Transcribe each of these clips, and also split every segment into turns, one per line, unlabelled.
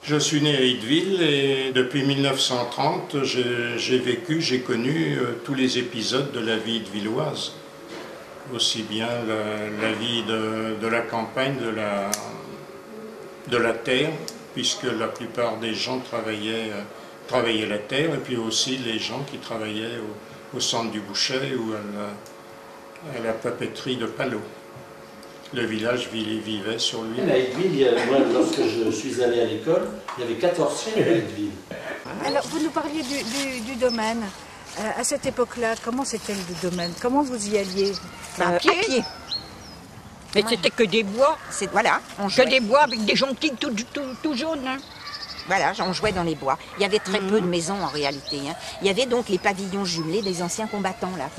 Je suis né à Itteville et depuis 1930, j'ai connu tous les épisodes de la vie ittevilloise. Aussi bien la vie de la campagne, de la terre, puisque la plupart des gens travaillaient la terre, et puis aussi les gens qui travaillaient au centre du Bouchet ou à la papeterie de Palot. Le village vivait sur lui.
À Itteville, moi, lorsque je suis allé à l'école, il y avait 14 fermes à Itteville.
Alors, vous nous parliez du domaine. À cette époque-là, comment c'était le domaine? Comment vous y alliez?
À pied. Mais c'était que des bois.
Voilà,
Que des bois avec des jonquilles tout jaunes. Hein.
Voilà, on jouait dans les bois. Il y avait très peu de maisons en réalité. Hein. Il y avait donc les pavillons jumelés des anciens combattants là.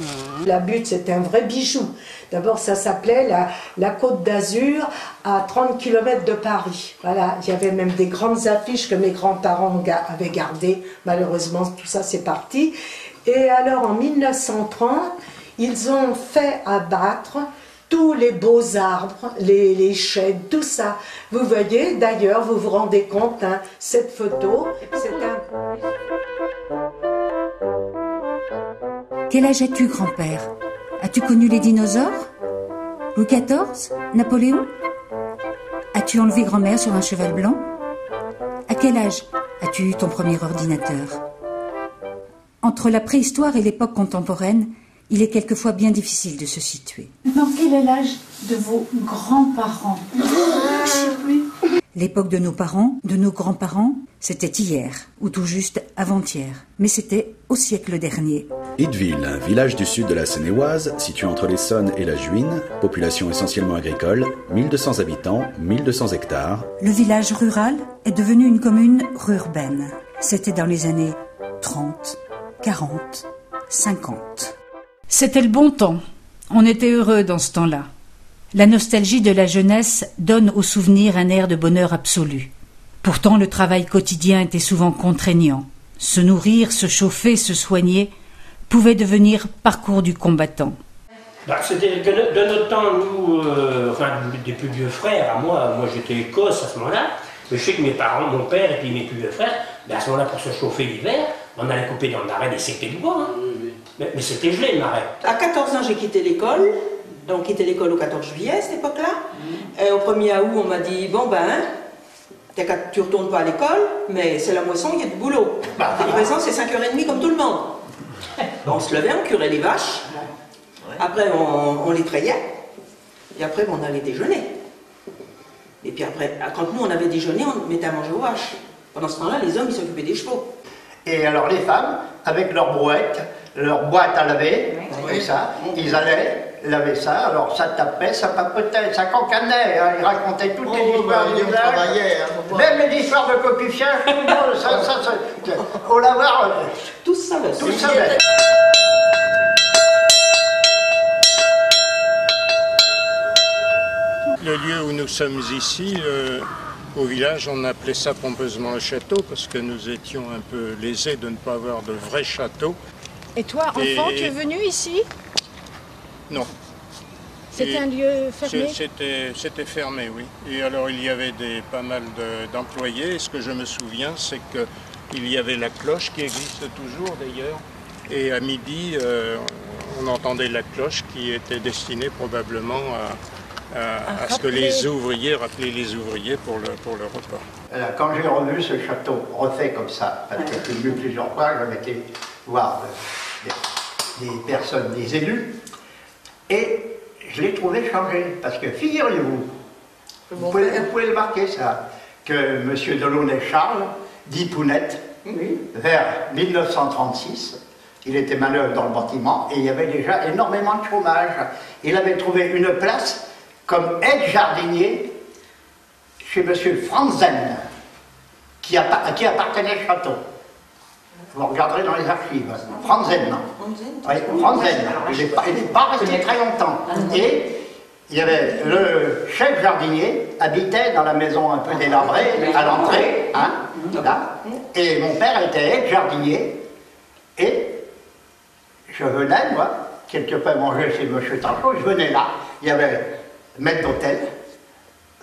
La butte, c'était un vrai bijou. D'abord, ça s'appelait la Côte d'Azur, à 30 km de Paris. Voilà, il y avait même des grandes affiches que mes grands-parents avaient gardées. Malheureusement, tout ça, c'est parti. Et alors, en 1930, ils ont fait abattre tous les beaux arbres, les chênes, tout ça. Vous voyez, d'ailleurs, vous vous rendez compte, hein, cette photo, c'est un...
Quel âge as-tu, grand-père? As-tu connu les dinosaures? Louis XIV? Napoléon? As-tu enlevé grand-mère sur un cheval blanc? À quel âge as-tu eu ton premier ordinateur? Entre la préhistoire et l'époque contemporaine, il est quelquefois bien difficile de se situer.
Maintenant, quel est l'âge de vos grands-parents?
L'époque de nos parents, de nos grands-parents, c'était hier, ou tout juste avant-hier. Mais c'était au siècle dernier.
Itteville, un village du sud de la Seine-et-Oise, situé entre l'Essonne et la Juine, population essentiellement agricole, 1200 habitants, 1200 hectares.
Le village rural est devenu une commune rurbaine. C'était dans les années 30, 40, 50.
C'était le bon temps. On était heureux dans ce temps-là. La nostalgie de la jeunesse donne au souvenir un air de bonheur absolu. Pourtant, le travail quotidien était souvent contraignant. Se nourrir, se chauffer, se soigner pouvait devenir parcours du combattant.
C'était que de notre temps, nous, enfin des plus vieux frères, à moi j'étais écosse à ce moment-là, mais je sais que mes parents, mon père et puis mes plus vieux frères, à ce moment-là pour se chauffer l'hiver, on allait couper dans le marais des sectés du bois. Hein. Mais c'était gelé le marais.
À 14 ans, j'ai quitté l'école. Donc, quitté l'école au 14 juillet, à cette époque-là. Au 1er août, on m'a dit, bon ben, tu retournes pas à l'école, mais c'est la moisson, il y a du boulot. La livraison, c'est 5h30 comme tout le monde. On se levait, on curait les vaches. Après, on les trayait. Et après, on allait déjeuner. Et puis après, quand nous, on avait déjeuné, on mettait à manger aux vaches. Pendant ce temps-là, les hommes, ils s'occupaient des chevaux.
Et alors, les femmes, avec leur brouette, leur boîte à laver, et ça, ils allaient laver ça, alors ça tapait, ça papotait, ça cancanait, hein, ils racontaient toutes les histoires du village, même les histoires de copifiage, tout le monde, ça, au lavoir,
tout ça,
tout ça.
Le lieu où nous sommes ici, au village, on appelait ça pompeusement le château, parce que nous étions un peu lésés de ne pas avoir de vrai château.
Et toi, enfant, tu es venu ici?
Non.
C'était un lieu fermé?
C'était fermé, oui. Et alors il y avait pas mal d'employés. Et ce que je me souviens, c'est qu'il y avait la cloche qui existe toujours d'ailleurs. Et à midi, on entendait la cloche qui était destinée probablement à ce que les ouvriers, rappeler les ouvriers pour le repas.
Quand j'ai revu ce château refait comme ça, parce que je suis venu plusieurs fois, j'avais été voir des personnes, des élus, et je l'ai trouvé changé, parce que figurez-vous, vous pouvez le marquer ça, que M. Delaunay-Charles, dit Pounette, vers 1936, il était manœuvre dans le bâtiment, et il y avait déjà énormément de chômage. Il avait trouvé une place comme aide-jardinier chez M. Franzen, qui appartenait au château. Vous regarderez dans les archives. Franzen, non. Oui, Franzen. Il n'est pas resté très longtemps. Et il y avait le chef jardinier, habitait dans la maison un peu délabrée, à l'entrée, hein, là. Et mon père était aide-jardinier. Et je venais, moi, quelque part manger chez M. Tanchot, je venais là. Il y avait maître d'hôtel,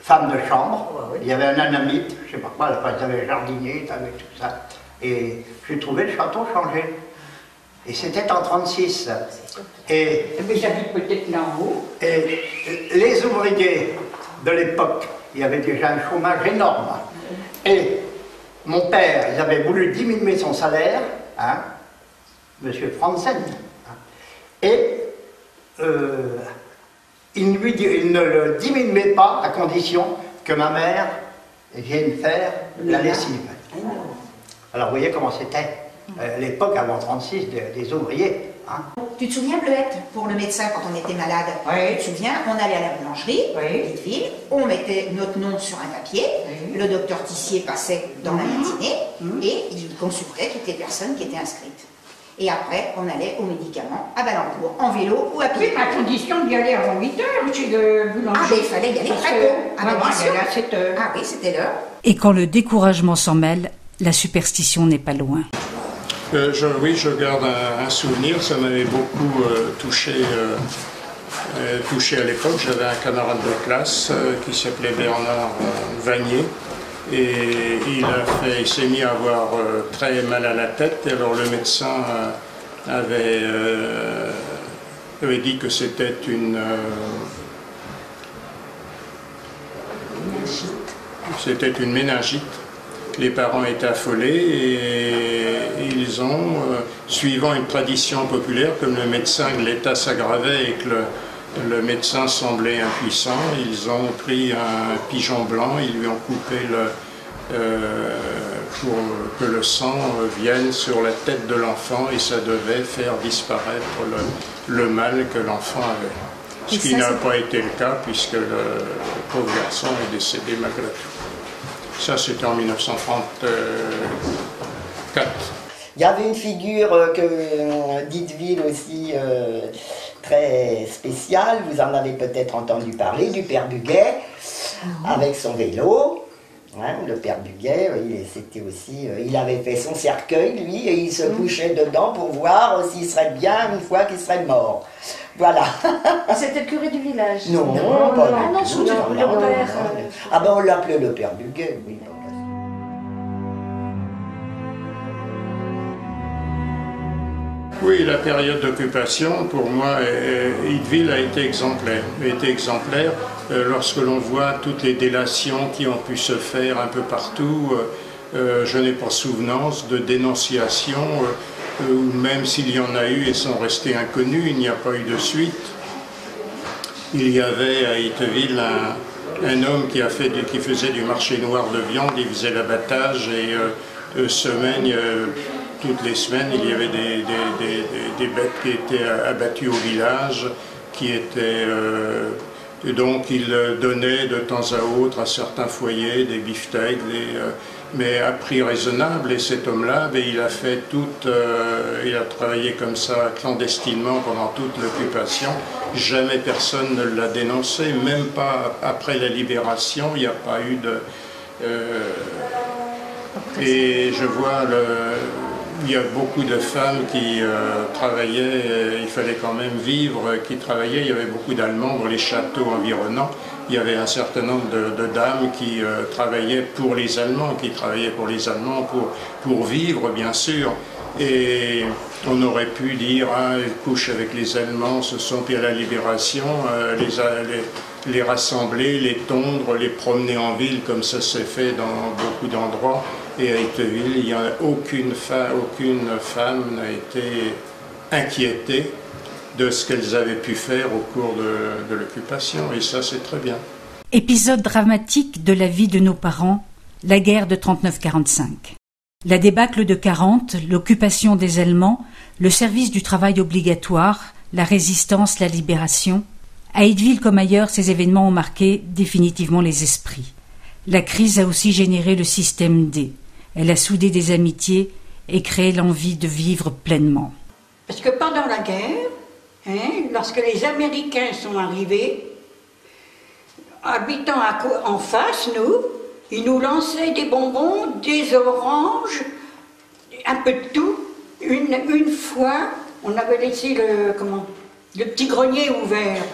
femme de chambre. Il y avait un anamite, je ne sais pas quoi, ils avaient jardinier, ils avaient tout ça. Et j'ai trouvé le château changé. Et c'était en 1936. Et
j'habite peut-être là en haut.
Et les ouvriers de l'époque, il y avait déjà un chômage énorme. Et mon père, ils avaient voulu diminuer son salaire, hein, monsieur Franzen. Et il ne le diminuait pas à condition que ma mère vienne faire la lessive. Alors vous voyez comment c'était l'époque avant 1936 des ouvriers. Hein.
Tu te souviens, Bleuette, pour le médecin quand on était malade?
Oui.
Tu te souviens, on allait à la boulangerie, Ville, on mettait notre nom sur un papier, le docteur Tissier passait dans la matinée et il consultait toutes les personnes qui étaient inscrites. Et après, on allait aux médicaments à Balancourt, en vélo ou à pied.
Oui, à condition d'y aller avant 8 h chez le boulanger.
Ah, mais il fallait y aller très tôt.
Ah, bien sûr. À 7 h.
Ah oui, c'était l'heure.
Et quand le découragement s'en mêle, la superstition n'est pas loin.
Oui, je garde un souvenir, ça m'avait beaucoup touché à l'époque. J'avais un camarade de classe qui s'appelait Bernard Vanier et il s'est mis à avoir très mal à la tête. Et alors le médecin avait dit que c'était une méningite. Les parents étaient affolés et ils ont, suivant une tradition populaire, comme le médecin, l'état s'aggravait et que le médecin semblait impuissant, ils ont pris un pigeon blanc, ils lui ont coupé pour que le sang vienne sur la tête de l'enfant et ça devait faire disparaître le mal que l'enfant avait. Ce qui n'a pas été le cas puisque le pauvre garçon est décédé malgré tout. Ça, c'était en 1934.
Il y avait une figure d'Itteville aussi très spéciale, vous en avez peut-être entendu parler, du père Buguet, avec son vélo. Hein, le père Buguet, il avait fait son cercueil, lui, et il se couchait dedans pour voir s'il serait bien une fois qu'il serait mort. Voilà.
C'était le curé du village?
Non, pas du tout. Ah ben on l'appelait le père Buguet, oui.
Oui, la période d'occupation, pour moi, Itteville a été exemplaire. Lorsque l'on voit toutes les délations qui ont pu se faire un peu partout, je n'ai pas souvenance de dénonciation, ou même s'il y en a eu et sont restés inconnus, il n'y a pas eu de suite. Il y avait à Itteville un homme qui faisait du marché noir de viande, il faisait l'abattage et toutes les semaines, il y avait des bêtes qui étaient abattues au village, donc il donnait de temps à autre à certains foyers des beefsteaks, mais à prix raisonnable. Et cet homme-là, il a travaillé comme ça clandestinement pendant toute l'occupation. Jamais personne ne l'a dénoncé, même pas après la libération, il n'y a pas eu de... et je vois il y a beaucoup de femmes qui travaillaient, il fallait quand même vivre, qui travaillaient, il y avait beaucoup d'Allemands dans les châteaux environnants, il y avait un certain nombre de dames qui travaillaient pour les Allemands, pour vivre bien sûr, et on aurait pu dire, ils couchent avec les Allemands, puis à la libération, les rassembler, les tondre, les promener en ville comme ça s'est fait dans beaucoup d'endroits. Et à Itteville, aucune femme n'a été inquiétée de ce qu'elles avaient pu faire au cours de l'occupation. Et ça, c'est très bien.
Épisode dramatique de la vie de nos parents, la guerre de 39-45. La débâcle de 40, l'occupation des Allemands, le service du travail obligatoire, la résistance, la libération. À Itteville comme ailleurs, ces événements ont marqué définitivement les esprits. La crise a aussi généré le système D. Elle a soudé des amitiés et créé l'envie de vivre pleinement.
Parce que pendant la guerre, lorsque les Américains sont arrivés, habitant en face, ils nous lançaient des bonbons, des oranges, un peu de tout. Une fois, on avait laissé le petit grenier ouvert.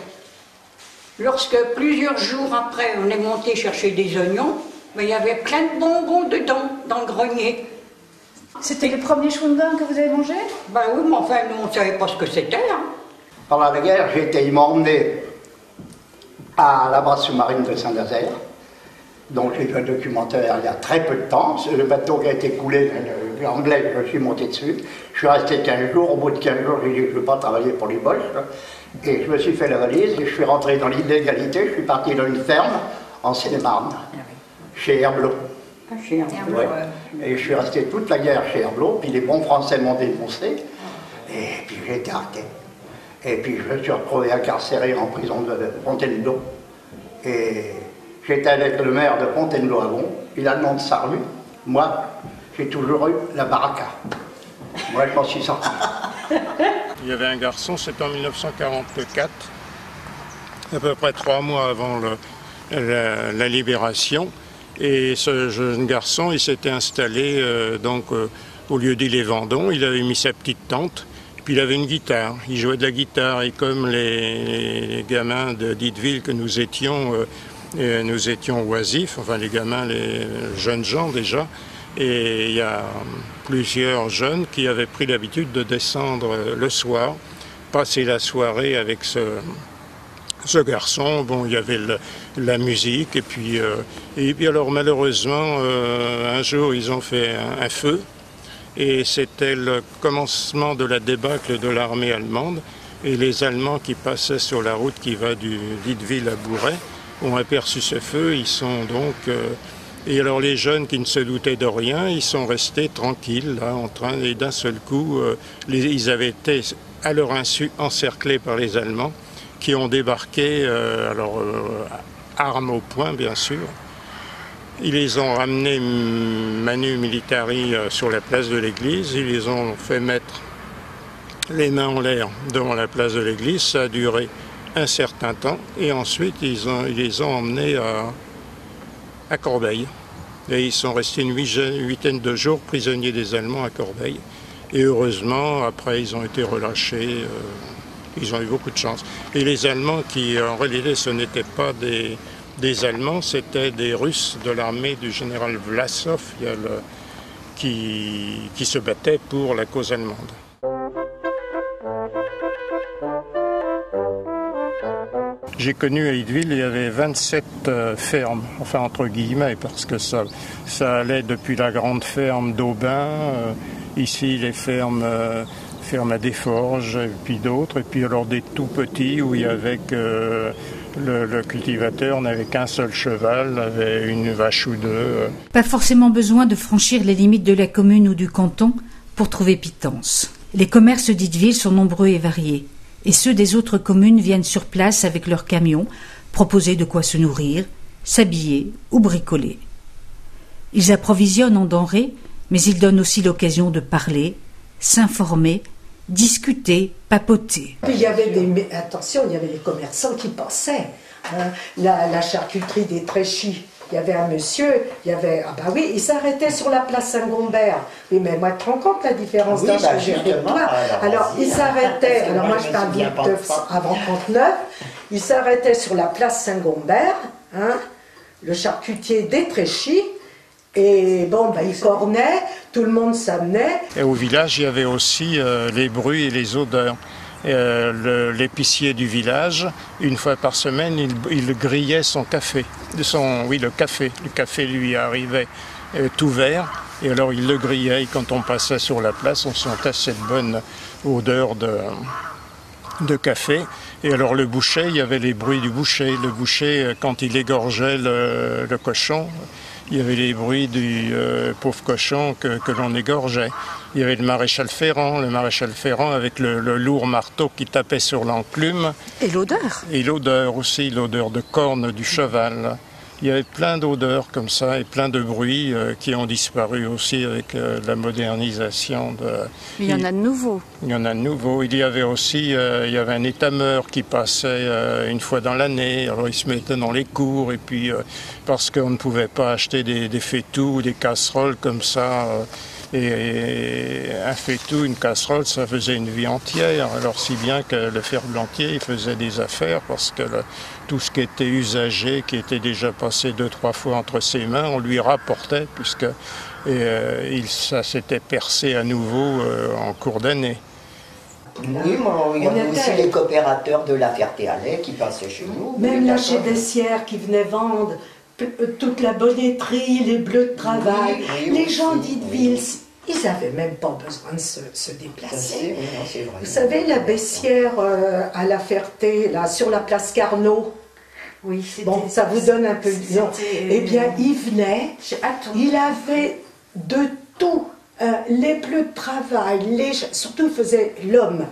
lorsque plusieurs jours après, on est monté chercher des oignons, il y avait plein de bonbons dedans, dans le grenier.
C'était les premiers chewing-gums que vous avez mangés?
Ben oui, mais enfin, nous, on ne savait pas ce que c'était. Hein.
Pendant la guerre, ils m'ont emmené à la base sous-marine de Saint-Nazaire. Donc j'ai fait un documentaire il y a très peu de temps. Le bateau qui a été coulé, l'anglais, je suis monté dessus. Je suis resté 15 jours. Au bout de 15 jours, j'ai dit que je ne veux pas travailler pour les Boches. Et je me suis fait la valise et je suis rentré dans l'illégalité. Je suis parti dans une ferme en Seine-et-Marne, chez Herblot.
Chez Herblot.
Ouais. Et je suis resté toute la guerre chez Herblot. Puis les bons Français m'ont défoncé. Et puis j'ai été arrêté. Et puis je me suis retrouvé incarcéré en prison de Fontainebleau. Et j'étais avec le maire de Fontainebleau-Avon. Il a le nom de sa rue. Moi, j'ai toujours eu la baraka. Moi, je m'en suis sorti.
Il y avait un garçon, c'était en 1944, à peu près 3 mois avant la libération. Et ce jeune garçon, il s'était installé au lieu-dit Vendôme. Il avait mis sa petite tente, puis il avait une guitare. Il jouait de la guitare. Et comme les gamins de Ditteville que nous étions oisifs, enfin les gamins, les jeunes gens déjà, et il y a plusieurs jeunes qui avaient pris l'habitude de descendre le soir, passer la soirée avec ce garçon. Bon, il y avait la musique, et puis alors malheureusement, un jour ils ont fait un feu, et c'était le commencement de la débâcle de l'armée allemande, et les Allemands qui passaient sur la route qui va du Ditteville à Bourret ont aperçu ce feu. Ils sont donc... et alors les jeunes qui ne se doutaient de rien, ils sont restés tranquilles, là, et d'un seul coup, ils avaient été à leur insu encerclés par les Allemands, qui ont débarqué, armes au poing bien sûr. Ils les ont ramenés manu militari sur la place de l'église, ils les ont fait mettre les mains en l'air devant la place de l'église. Ça a duré un certain temps, et ensuite ils les ont emmenés à Corbeil. Et ils sont restés une huitaine de jours prisonniers des Allemands à Corbeil. Et heureusement, après, ils ont été relâchés. Ils ont eu beaucoup de chance. Et les Allemands, qui en réalité, ce n'étaient pas des Allemands, c'était des Russes de l'armée du général Vlasov, qui se battaient pour la cause allemande. J'ai connu à Ditteville, il y avait 27 fermes, enfin entre guillemets, parce que ça allait depuis la grande ferme d'Aubin, ici les fermes à Desforges, et puis d'autres, et puis alors des tout petits où il y avait que le cultivateur n'avait qu'un seul cheval, avait une vache ou deux.
Pas forcément besoin de franchir les limites de la commune ou du canton pour trouver pitance. Les commerces d'Itteville sont nombreux et variés. Et ceux des autres communes viennent sur place avec leurs camions, proposer de quoi se nourrir, s'habiller ou bricoler. Ils approvisionnent en denrées, mais ils donnent aussi l'occasion de parler, s'informer, discuter, papoter.
Puis il y avait les commerçants qui passaient. Hein. La charcuterie des Tréchis. Il y avait un monsieur, il s'arrêtait sur la place Saint-Gombert. Oui, mais moi, tu te rends compte la différence d'âge que j'ai avec toi. Alors, il s'arrêtait, alors moi je parle avant 39, il s'arrêtait sur la place Saint-Gombert, hein, le charcutier des Tréchis, et il cornait, tout le monde s'amenait.
Et au village, il y avait aussi les bruits et les odeurs. L'épicier du village, une fois par semaine, il grillait son café. Le café. Le café lui arrivait tout vert, et alors il le grillait. Et quand on passait sur la place, on sentait cette bonne odeur de café. Et alors le boucher, il y avait les bruits du boucher. Le boucher, quand il égorgeait le cochon, il y avait les bruits du pauvre cochon que l'on égorgeait. Il y avait le maréchal Ferrand avec le lourd marteau qui tapait sur l'enclume.
Et l'odeur.
Et l'odeur aussi, l'odeur de corne du cheval. Il y avait plein d'odeurs comme ça et plein de bruits qui ont disparu aussi avec la modernisation.
Mais il y en a de nouveaux.
Il y en a de nouveaux. Il y avait aussi un étameur qui passait une fois dans l'année. Alors il se mettait dans les cours, et puis parce qu'on ne pouvait pas acheter des fétous ou des casseroles comme ça, Et un faitout, une casserole, ça faisait une vie entière. Alors si bien que le ferblantier, il faisait des affaires parce que tout ce qui était usagé, qui était déjà passé 2-3 fois entre ses mains, on lui rapportait puisque ça s'était percé à nouveau en cours d'année.
Oui, il y avait aussi les coopérateurs de la Ferté-Alais qui passaient chez nous.
Même la chez Dessières qui venait vendre toute la bonnetterie, les bleus de travail. Les gens d'Itteville, ils n'avaient même pas besoin de se déplacer. Vous savez, la Bessière à la Ferté, là, sur la place Carnot.
Oui,
bon, ça vous donne un peu de nom. Eh bien, il venait, il avait de tout. Les bleus de travail, surtout il faisait l'homme,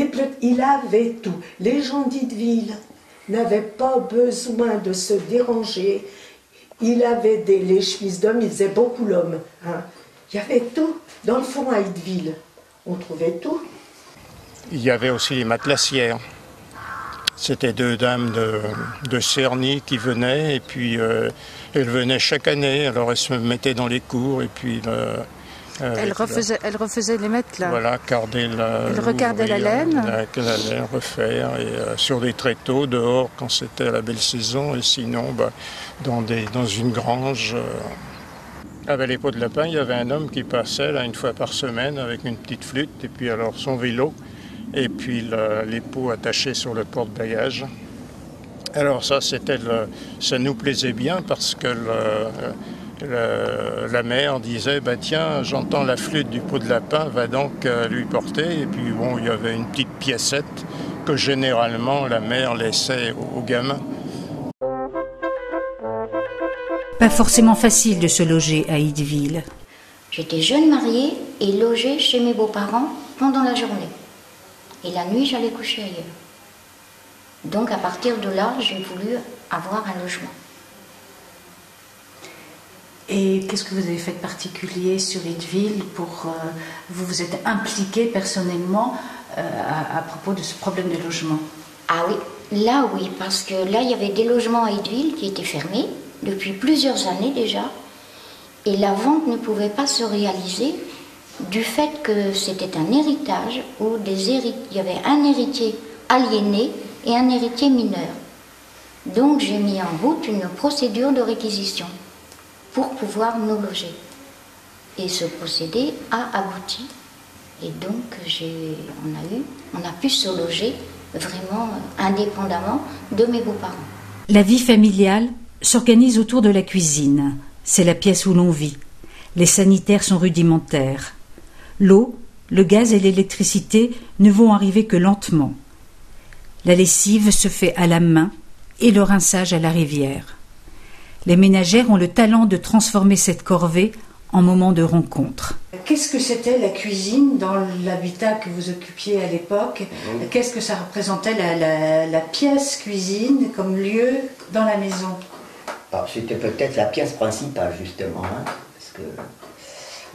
il avait tout. Les gens d'Itteville n'avaient pas besoin de se déranger. Il avait les chemises d'homme, il faisait beaucoup l'homme. Il y avait tout. Dans le fond à Itteville, on trouvait tout.
Il y avait aussi les matelassières. C'était 2 dames de Cerny qui venaient, et puis elles venaient chaque année, alors elles se mettaient dans les cours, et puis...
elle refaisait les matelas.
Voilà, elle
regardait la laine.
La laine, refaire, et sur des tréteaux, dehors, quand c'était la belle saison, et sinon, dans une grange... Avec les pots de lapin, il y avait un homme qui passait là 1 fois par semaine avec une petite flûte, et puis alors son vélo, et puis les pots attachés sur le porte-bagages. Alors ça nous plaisait bien parce que la mère disait tiens, j'entends la flûte du pot de lapin, va donc lui porter. Et puis bon, il y avait une petite piécette que généralement la mère laissait aux gamins.
Pas forcément facile de se loger à Itteville.
J'étais jeune mariée et logée chez mes beaux-parents pendant la journée. Et la nuit, j'allais coucher ailleurs. Donc à partir de là, j'ai voulu avoir un logement.
Et qu'est-ce que vous avez fait de particulier sur Itteville pour vous vous êtes impliqué personnellement à propos de ce problème de logement?
Ah oui, là oui, parce que là il y avait des logements à Itteville qui étaient fermés depuis plusieurs années déjà, et la vente ne pouvait pas se réaliser du fait que c'était un héritage où il y avait un héritier aliéné et un héritier mineur. Donc j'ai mis en route une procédure de réquisition pour pouvoir nous loger. Et ce procédé a abouti. Et donc on a pu se loger vraiment indépendamment de mes beaux-parents.
La vie familiale s'organise autour de la cuisine. C'est la pièce où l'on vit. Les sanitaires sont rudimentaires. L'eau, le gaz et l'électricité ne vont arriver que lentement. La lessive se fait à la main et le rinçage à la rivière. Les ménagères ont le talent de transformer cette corvée en moment de rencontre.
Qu'est-ce que c'était la cuisine dans l'habitat que vous occupiez à l'époque? Qu'est-ce que ça représentait la pièce cuisine comme lieu dans la maison?
C'était peut-être la pièce principale justement, parce que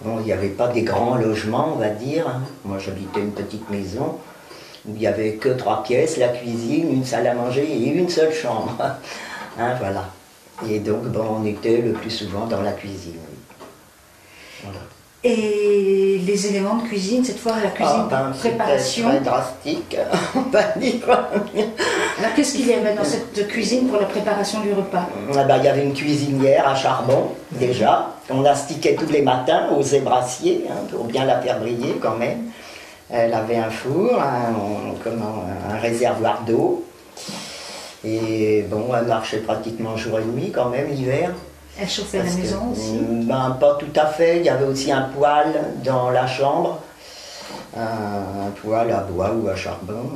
bon, il n'y avait pas des grands logements, on va dire. Moi j'habitais une petite maison où il n'y avait que 3 pièces, la cuisine, une salle à manger et une seule chambre. Voilà. Et donc on était le plus souvent dans la cuisine. Voilà.
Et les éléments de cuisine, cette fois la cuisine préparation.
C'était très drastique, on va dire.
Alors qu'est-ce qu'il y avait dans cette cuisine pour la préparation du repas?
Il y avait une cuisinière à charbon, déjà. On astiquait tous les matins aux zébrassiers, pour bien la faire briller quand même. Elle avait un four, un réservoir d'eau. Et bon, elle marchait pratiquement jour et nuit quand même l'hiver.
Elle chauffait la maison aussi?
Pas tout à fait. Il y avait aussi un poêle dans la chambre. Un poêle à bois ou à charbon.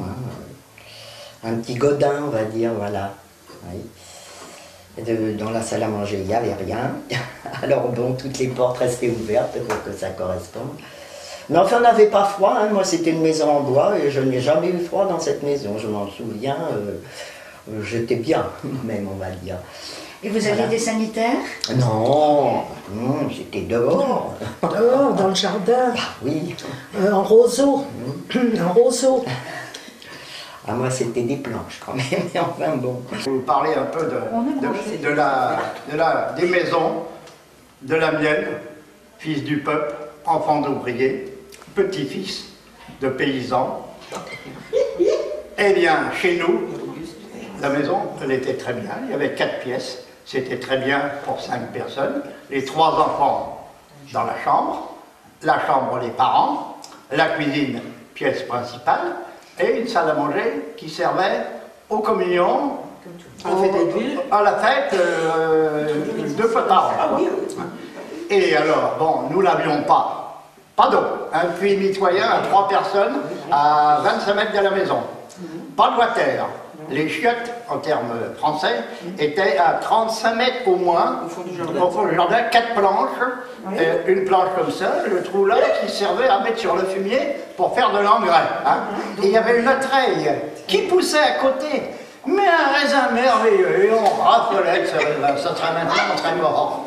Un petit godin, on va dire, voilà. Oui. Dans la salle à manger, il n'y avait rien. Alors bon, toutes les portes restaient ouvertes pour que ça corresponde. Mais enfin, on n'avait pas froid. Moi, c'était une maison en bois et je n'ai jamais eu froid dans cette maison. Je m'en souviens. J'étais bien, même, on va dire.
Et vous aviez des sanitaires?
Non, j'étais dehors.
Dehors, dans le jardin?
Oui.
En roseau. Un roseau.
Moi, c'était des planches quand même, mais enfin bon.
Vous parlez un peu des maisons, de la mienne. fils du peuple, enfant d'ouvrier, petit-fils de paysan. Eh bien, chez nous, la maison, elle était très bien. Il y avait 4 pièces. C'était très bien pour 5 personnes. Les 3 enfants dans la chambre les parents, la cuisine, pièce principale, et une salle à manger qui servait aux communions, à la fête 2 fois par an. Et alors, bon, nous n'avions pas d'eau. Un puits mitoyen à 3 personnes à 25 mètres de la maison. Pas de water. Les chiottes, en termes français, étaient à 35 mètres au moins, au fond du jardin, 4 planches, une planche comme ça, le trou là, qui servait à mettre sur le fumier pour faire de l'engrais. Hein. Et il y avait une treille qui poussait à côté, mais un raisin merveilleux, et on raffolait que ça serait maintenant, on serait mort.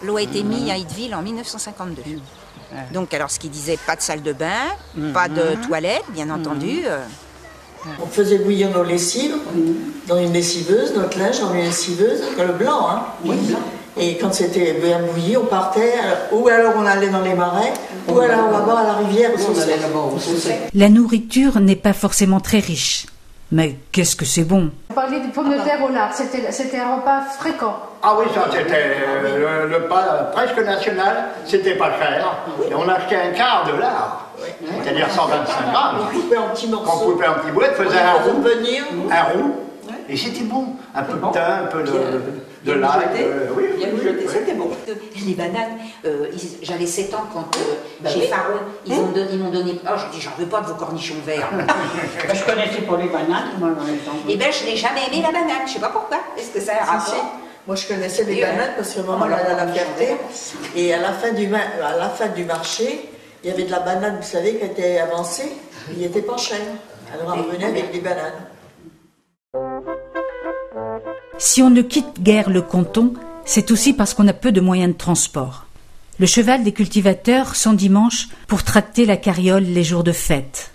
L'eau a été mise à Itteville en 1952. Donc, alors, ce qui disait pas de salle de bain, pas de toilette, bien entendu.
On faisait bouillir nos lessives dans une lessiveuse, notre linge dans une lessiveuse, le blanc, hein. Et quand c'était bien bouilli, on partait, ou alors on allait dans les marais, ou alors là-bas à la rivière.
La nourriture n'est pas forcément très riche. Mais qu'est-ce que c'est bon!
Vous parliez des pommes de terre au lard, c'était un repas fréquent.
Ah oui, ça c'était le pas presque national, c'était pas cher. Et on achetait un quart de lard, c'est-à-dire 125 grammes.
On coupait en petits morceaux.
On coupait en petits boulettes, faisait un roux, et c'était bon. Un peu de thym, un peu de l'ail.
Bien mijoté, c'était bon. Les bananes, j'avais 7 ans quand chez Faron, ils m'ont donné. Oh, je dis, j'en veux pas de vos cornichons verts.
Je connaissais pas les bananes, moi, dans les temps.
Eh bien, je n'ai jamais aimé la banane, je sais pas pourquoi. Est-ce que ça a un rapport?
Moi, je connaissais les bananes parce que maman allait à la Ferté. Et à la fin du marché, il y avait de la banane, vous savez, qui était avancée. Il n'était pas cher. Alors, on revenait avec des bananes.
Si on ne quitte guère le canton, c'est aussi parce qu'on a peu de moyens de transport. Le cheval des cultivateurs sont dimanche pour tracter la carriole les jours de fête.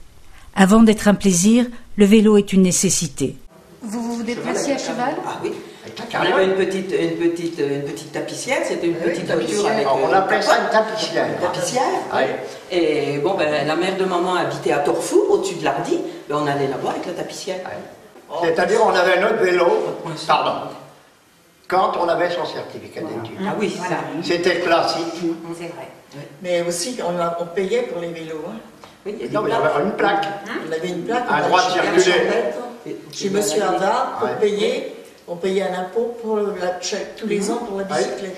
Avant d'être un plaisir, le vélo est une nécessité.
Vous vous déplacez à cheval?
Ah oui. Il y avait une petite tapissière, c'était une petite voiture avec...
On appelait ça une tapissière.
Une tapissière, oui. Et bon, ben, la mère de maman habitait à Torfour, au-dessus de l'Hardy, ben, on allait là-bas avec la tapissière.
C'est-à-dire on avait notre vélo, quand on avait son certificat d'études.
Ah oui,
voilà.
C'était classique.
C'est vrai.
Mais aussi, on payait pour les vélos. Hein.
Oui,
non, mais il y avait une plaque.
On avait une plaque.
Un droit de circuler.
Chez Monsieur Havard, on payait un impôt pour tous les ans pour la bicyclette.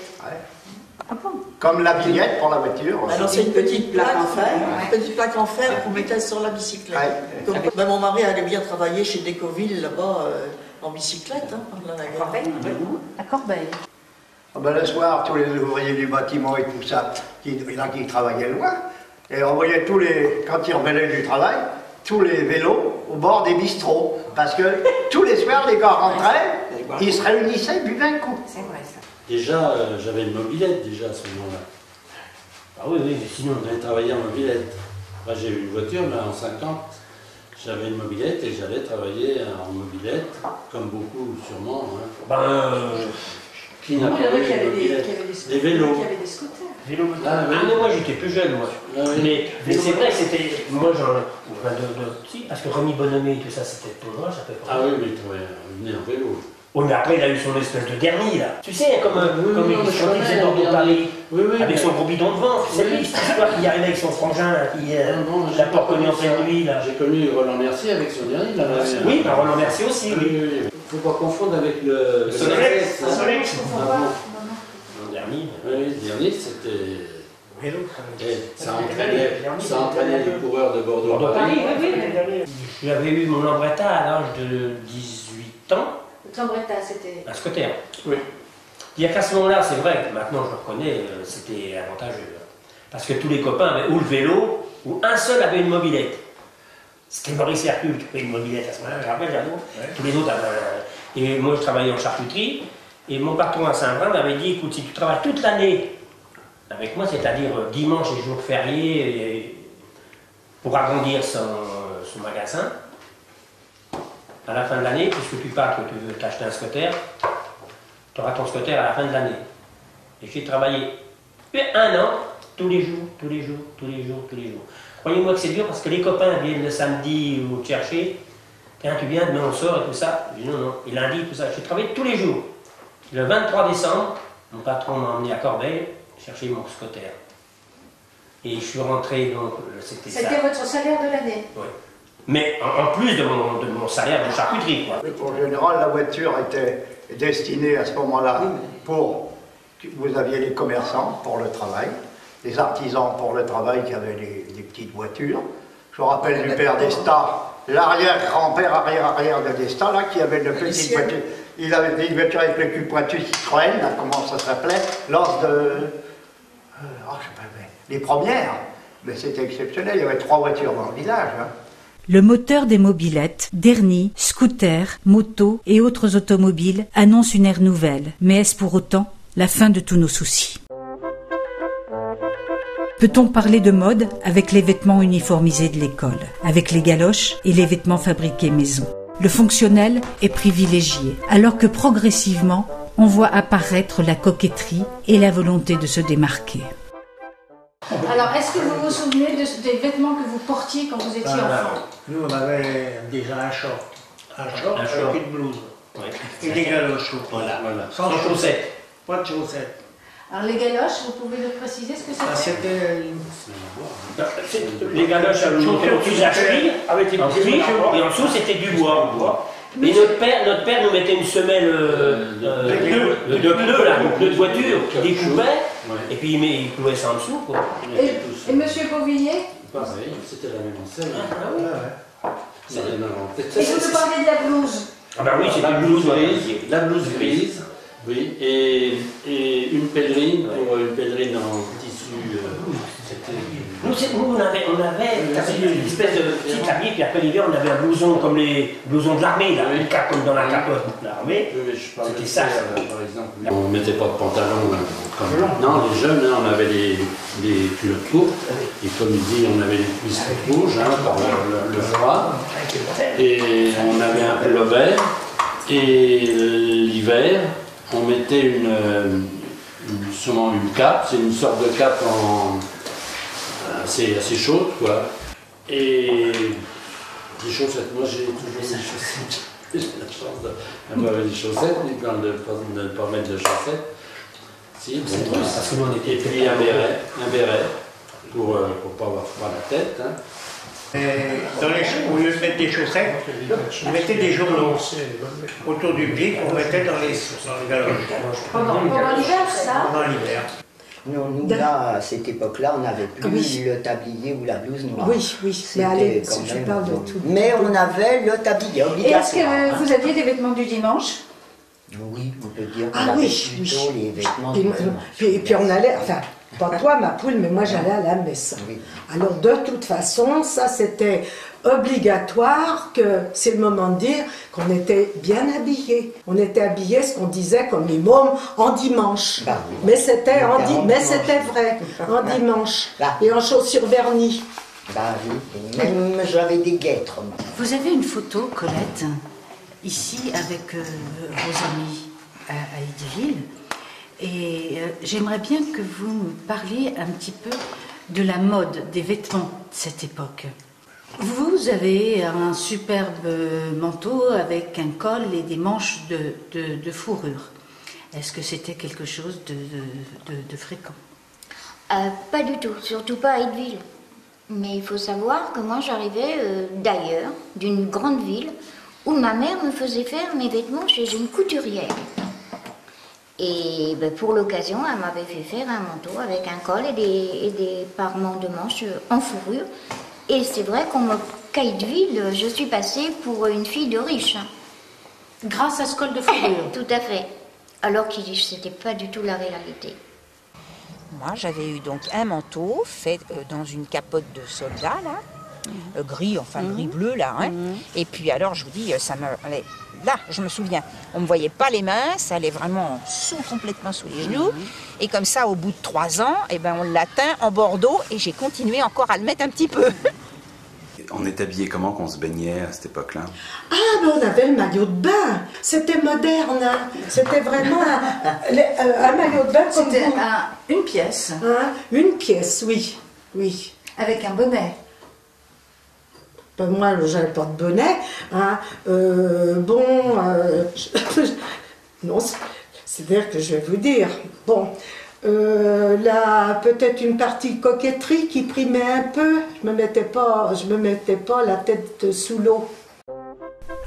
Comme la vignette pour la voiture.
Alors c'est une petite plaque en fer, une petite plaque en fer qu'on mettait sur la bicyclette. Donc, mon mari allait bien travailler chez Décoville là-bas en bicyclette, pendant la guerre.
À Corbeil.
Ah ben, le soir, tous les ouvriers du bâtiment et tout ça, il y en a qui travaillaient loin, et on voyait quand ils revenaient du travail, tous les vélos au bord des bistrots, parce que tous les soirs, les gars rentraient, ils se réunissaient, buvaient un coup.
C'est vrai ça.
Déjà, j'avais une mobilette déjà à ce moment-là. Ah oui, mais sinon on allait travailler en mobilette. Moi j'ai eu une voiture, mais en 50, j'avais une mobilette et j'allais travailler en mobilette, comme beaucoup sûrement. Hein. Qui n'a pas eu une mobilette? Des vélos.
Il y avait des scooters.
Ah, mais moi j'étais plus jeune, moi. Mais c'est vrai que c'était. Moi, parce que René Bonhomé et tout ça, c'était pour moi, ça peut pas. Ah oui, mais on venait en vélo. Oui, mais après, il a eu son espèce de dernier, là. Tu sais, comme il faisait dans Paris, avec son gros bidon devant. C'est lui, cette histoire qui arrivait avec son frangin, qui l'a pas connu en pleine nuit, là. J'ai connu Roland Mercier avec son dernier, là. Oui, Roland Mercier aussi, oui. Faut pas confondre avec le Solex. Le dernier. Oui, le dernier, c'était... Ça entraînait les coureurs de Bordeaux-Paris. Oui. J'avais eu mon Lambretta à l'âge de 18 ans.
Lambretta, c'était...
Un scooter. Oui. Il n'y a qu'à ce moment-là, c'est vrai, que maintenant je le reconnais, c'était avantageux. Parce que tous les copains avaient ou le vélo, ou un seul avait une mobilette. C'était Maurice Hercule qui avait une mobilette à ce moment-là, je rappelle, tous les autres avaient... Et moi je travaillais en charcuterie, et mon patron à Saint-Vrain m'avait dit, écoute, si tu travailles toute l'année avec moi, c'est-à-dire dimanche et jours fériés, pour agrandir son magasin, à la fin de l'année, puisque tu pars, que tu veux t'acheter un scooter, tu auras ton scooter à la fin de l'année. Et j'ai travaillé Et 1 an, tous les jours. Croyez-moi que c'est dur parce que les copains viennent le samedi ou te chercher. Tiens, tu viens, demain on sort et tout ça. Je dis non. Et lundi, tout ça. J'ai travaillé tous les jours. Le 23 décembre, mon patron m'a emmené à Corbeil chercher mon scooter. Et je suis rentré, donc c'était ça.
C'était votre salaire de l'année?
Oui. Mais en plus de mon salaire de charcuterie, quoi.
En général, la voiture était destinée à ce moment-là pour... Vous aviez les commerçants pour le travail, les artisans pour le travail qui avaient les petites voitures. Je me rappelle du père d'Esta, l'arrière-grand-père, arrière-arrière de d'Esta, là, qui avait une petite voiture. Il avait une voiture avec le cul pointu Citroën, là, comment ça s'appelait, lors de... je sais pas, les premières. Mais c'était exceptionnel, il y avait 3 voitures dans le village. Hein.
Le moteur des mobylettes, derniers, scooters, motos et autres automobiles annonce une ère nouvelle. Mais est-ce pour autant la fin de tous nos soucis? Peut-on parler de mode avec les vêtements uniformisés de l'école, avec les galoches et les vêtements fabriqués maison? Le fonctionnel est privilégié, alors que progressivement, on voit apparaître la coquetterie et la volonté de se démarquer.
Alors, est-ce que vous vous souvenez des vêtements que vous portiez quand vous étiez enfant?
Nous, on avait déjà un short avec une blouse.
Ouais.
Et des galoches.
Voilà.
Sans
chaussettes.
Pas de chaussettes.
Alors, les galoches, vous pouvez nous préciser ce que c'était?
Les galoches avaient au-dessus de la cheville, avec les petits, et en dessous c'était du bois. Et notre père nous mettait une semelle de pneus, là, de pneus de voiture, qui découpait, et puis il clouait ça en dessous. Quoi.
Et monsieur Beauvilliers?
Pareil, c'était la même enseigne.
Et vous nous parlez de la blouse?
Ah ben oui, c'est la blouse grise.
La blouse grise, oui, et une pèlerine, pour une pèlerine en tissu.
Nous, on avait une espèce de petit habit, puis après l'hiver, on avait un blouson comme les blousons de l'armée, là, une cape comme dans la capote de l'armée. C'était ça.
Par exemple, on ne mettait pas de pantalon comme maintenant, les jeunes, hein, on avait des culottes courtes, et comme il dit, on avait les cuisses rouges, hein, par le froid, et on avait un pullover, et l'hiver, on mettait souvent une cape, c'est une sorte de cape assez chaude, quoi. Et des chaussettes, moi j'ai toujours des chaussettes. J'ai la chance d'avoir des chaussettes, mais quand de ne pas mettre de chaussettes. Si,
c'est drôle, parce que nous on était.
Et puis un béret pour ne pas avoir froid à la tête. Hein.
Au lieu de mettre des chaussettes, on mettait des journaux autour du pied qu'on mettait dans les galoches.
Pendant l'hiver, ça?
Pendant l'hiver.
Nous, là, à cette époque-là, on n'avait plus le tablier ou la blouse noire.
Oui, mais allez, je parle de tout.
Mais on avait le tablier obligatoire.
Et est-ce que vous aviez des vêtements du dimanche?
Oui, on peut dire qu'on avait plutôt les vêtements du dimanche.
Et puis on allait, enfin, pas toi ma poule, mais moi j'allais à la messe.
Oui.
Alors de toute façon, ça c'était obligatoire, que c'est le moment de dire qu'on était bien habillés. On était habillés, ce qu'on disait comme les mômes, en dimanche.
Bah, oui.
Mais c'était vrai, en dimanche. Et en chaussures vernies.
Bah oui, même j'avais des guêtres.
Vous avez une photo, Colette, ici avec vos amis à Eddyville. Et j'aimerais bien que vous me parliez un petit peu de la mode des vêtements de cette époque. Vous avez un superbe manteau avec un col et des manches de fourrure. Est-ce que c'était quelque chose de fréquent?
Pas du tout, surtout pas à Eddyville. Mais il faut savoir que moi j'arrivais d'ailleurs, d'une grande ville, où ma mère me faisait faire mes vêtements chez une couturière. Et ben, pour l'occasion, elle m'avait fait faire un manteau avec un col et des parements de manches en fourrure. Et c'est vrai qu'à Eddyville, je suis passée pour une fille de riche.
Grâce à ce col de fourrure?
Tout à fait. Alors que c'était pas du tout la réalité.
Moi, j'avais eu donc un manteau fait dans une capote de soldat, là, gris, enfin gris-bleu, là. Hein. Et puis alors, je vous dis, ça me... Là, je me souviens, on ne me voyait pas les mains, ça allait vraiment complètement sous les genoux. Et comme ça, au bout de 3 ans, eh ben, on l'a teint en bordeaux et j'ai continué encore à le mettre un petit peu.
on est habillé comment qu'on se baignait à cette époque-là?
Ah, ben on avait le maillot de bain. C'était moderne. Hein. C'était vraiment un maillot de bain comme
C'était
vous.
une pièce.
Hein, une pièce, oui. Oui.
Avec un bonnet.
Ben, moi, j'avais pas de bonnet. Hein. Non, c'est-à-dire que je vais vous dire. Bon. Là, peut-être une partie coquetterie qui primait un peu. Je me mettais pas la tête sous l'eau.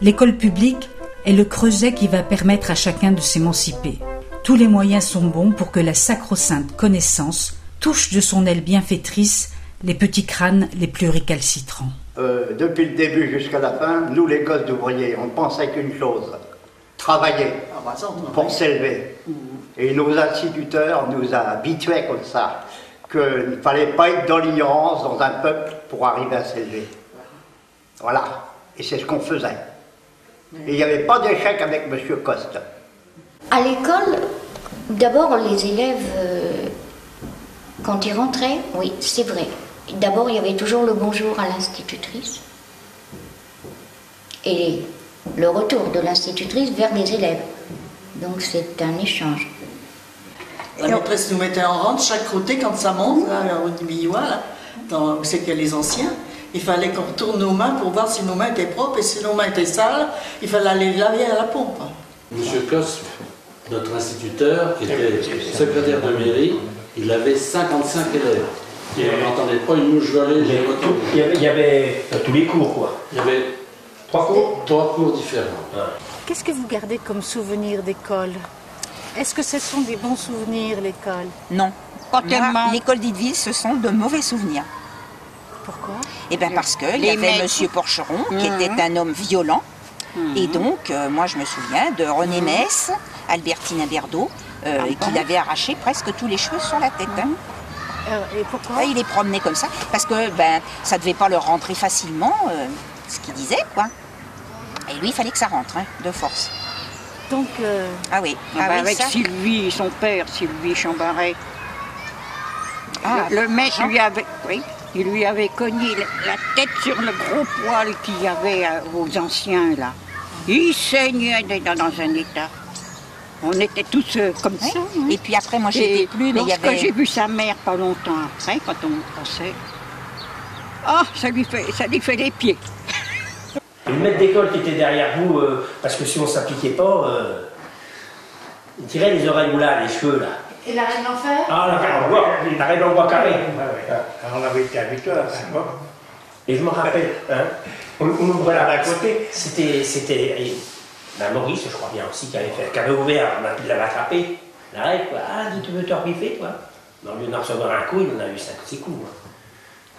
L'école publique est le creuset qui va permettre à chacun de s'émanciper. Tous les moyens sont bons pour que la sacro-sainte connaissance touche de son aile bienfaitrice les petits crânes les plus récalcitrants.
Depuis le début jusqu'à la fin, nous les gosses d'ouvriers, on ne pensait qu'une chose, travailler pour s'élever. Et nos instituteurs nous habituaient comme ça, qu'il ne fallait pas être dans l'ignorance dans un peuple pour arriver à s'élever. Voilà, et c'est ce qu'on faisait. Et il n'y avait pas d'échec avec M. Coste.
À l'école, d'abord les élèves, quand ils rentraient, oui, c'est vrai. D'abord, il y avait toujours le bonjour à l'institutrice et le retour de l'institutrice vers les élèves. Donc c'est un échange.
La maîtresse nous mettait en rang de chaque côté quand ça monte, là, au Billois, là, où c'est qu'il y a les anciens. Il fallait qu'on retourne nos mains pour voir si nos mains étaient propres, et si nos mains étaient sales, il fallait aller laver à la pompe.
Monsieur Coste, notre instituteur, qui était secrétaire de mairie, il avait 55 élèves. Et on n'entendait pas une mouche voler.
Il y avait tous les cours, quoi.
Il y avait 3 cours différents.
Qu'est-ce que vous gardez comme souvenir d'école? Est-ce que ce sont des bons souvenirs, l'école?
Non, pas tellement. L'école d'Ideville, ce sont de mauvais souvenirs.
Pourquoi?
Eh bien parce qu'il y avait M. Porcheron, qui était un homme violent. Et donc, moi je me souviens de René Mess, Albertine Berdo, qui l'avait arraché presque tous les cheveux sur la tête.
Et pourquoi?
Il les promenait comme ça, parce que ça ne devait pas leur rentrer facilement, ce qu'il disait, quoi. Et lui, il fallait que ça rentre, hein, de force.
Donc,
ah oui,
avec ça. Sylvie, son père, Sylvie Chambaret. Le maître il lui avait cogné la tête sur le gros poil qu'il y avait aux anciens, là. Il saignait dans un état. On était tous comme ça. Hein.
Et puis après, moi, j'étais plus, mais il y avait...
j'ai vu sa mère pas longtemps après, quand on passait, ça lui fait les pieds.
Le maître d'école qui était derrière vous, parce que si on ne s'appliquait pas, il tirait les oreilles là, les cheveux là.
Et la reine d'enfer?
Ah, la reine en bois carré.
On avait été habitués à ça.
Et je me rappelle, hein, on ouvrait là à côté, c'était Maurice, je crois bien aussi, qui avait ouvert, il l'avait attrapé. La reine, quoi, tu veux te repiffer, toi? Au lieu d'en recevoir un coup, il en a eu 5-6 coups.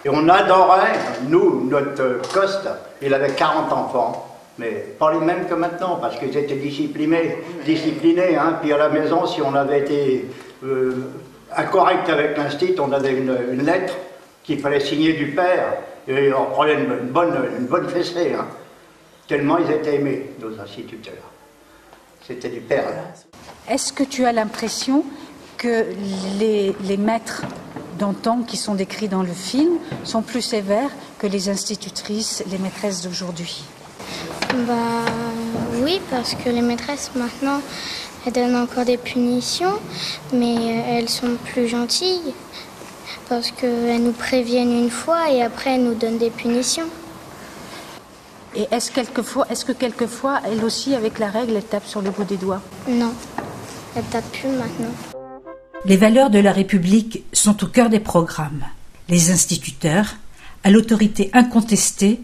Et on adorait, nous, notre Coste, il avait 40 enfants, mais pas les mêmes que maintenant, parce qu'ils étaient disciplinés, hein. Puis à la maison, si on avait été incorrect avec l'instit, on avait une lettre qu'il fallait signer du père, et on prenait une bonne fessée, hein. Tellement ils étaient aimés, nos instituteurs. C'était du père.
Est-ce que tu as l'impression que les maîtres d'antan qui sont décrits dans le film sont plus sévères que les institutrices, les maîtresses d'aujourd'hui?
Oui, parce que les maîtresses maintenant, elles donnent encore des punitions, mais elles sont plus gentilles, parce qu'elles nous préviennent une fois et après elles nous donnent des punitions.
Et est-ce que quelquefois, elles aussi, avec la règle, elles tapent sur le bout des doigts?
Non, elles tapent plus maintenant.
Les valeurs de la République sont au cœur des programmes. Les instituteurs, à l'autorité incontestée,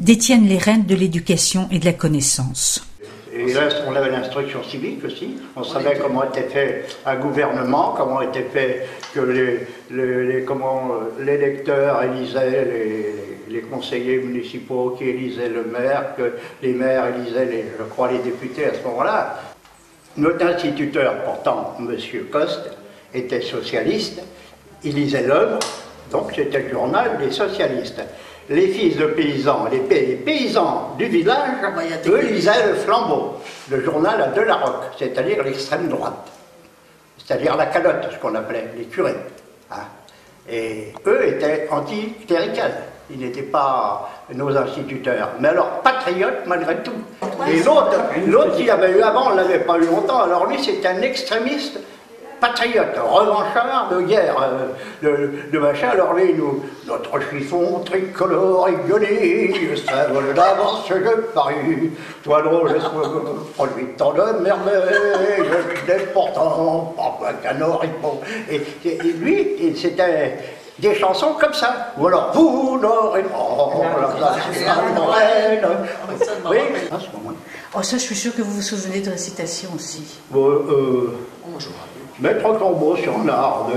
détiennent les rênes de l'éducation et de la connaissance.
Et là, on avait l'instruction civique aussi. On savait comment était fait un gouvernement, comment était fait que les électeurs élisaient les conseillers municipaux qui élisaient le maire, que les maires élisaient, les députés à ce moment-là. Notre instituteur, pourtant, M. Coste, était socialiste. Il lisait l'Œuvre, donc c'était le journal des socialistes. Les fils de paysans, les paysans du village, eux lisaient le Flambeau, le journal à Delarocque, c'est-à-dire l'extrême droite, c'est-à-dire la calotte, ce qu'on appelait, les curés. Hein. Et eux étaient anticléricales. Ils n'étaient pas nos instituteurs. Mais alors, patriotes malgré tout. Et l'autre qu'il y avait eu avant, on ne l'avait pas eu longtemps. Alors lui, c'est un extrémiste patriote, revanchard de guerre, de machin. Alors lui, notre chiffon tricolore aiguillonné, ça vole d'avance que Paris. Toi drôle, produit tant de merveilles, d'important, pas qu'un oripeau. Et lui, c'était des chansons comme ça. Ou alors, vous n'aurez pas oui.
Oh, ça, je suis sûre que vous vous souvenez de récitation aussi.
Mettre un corbeau sur un arbre,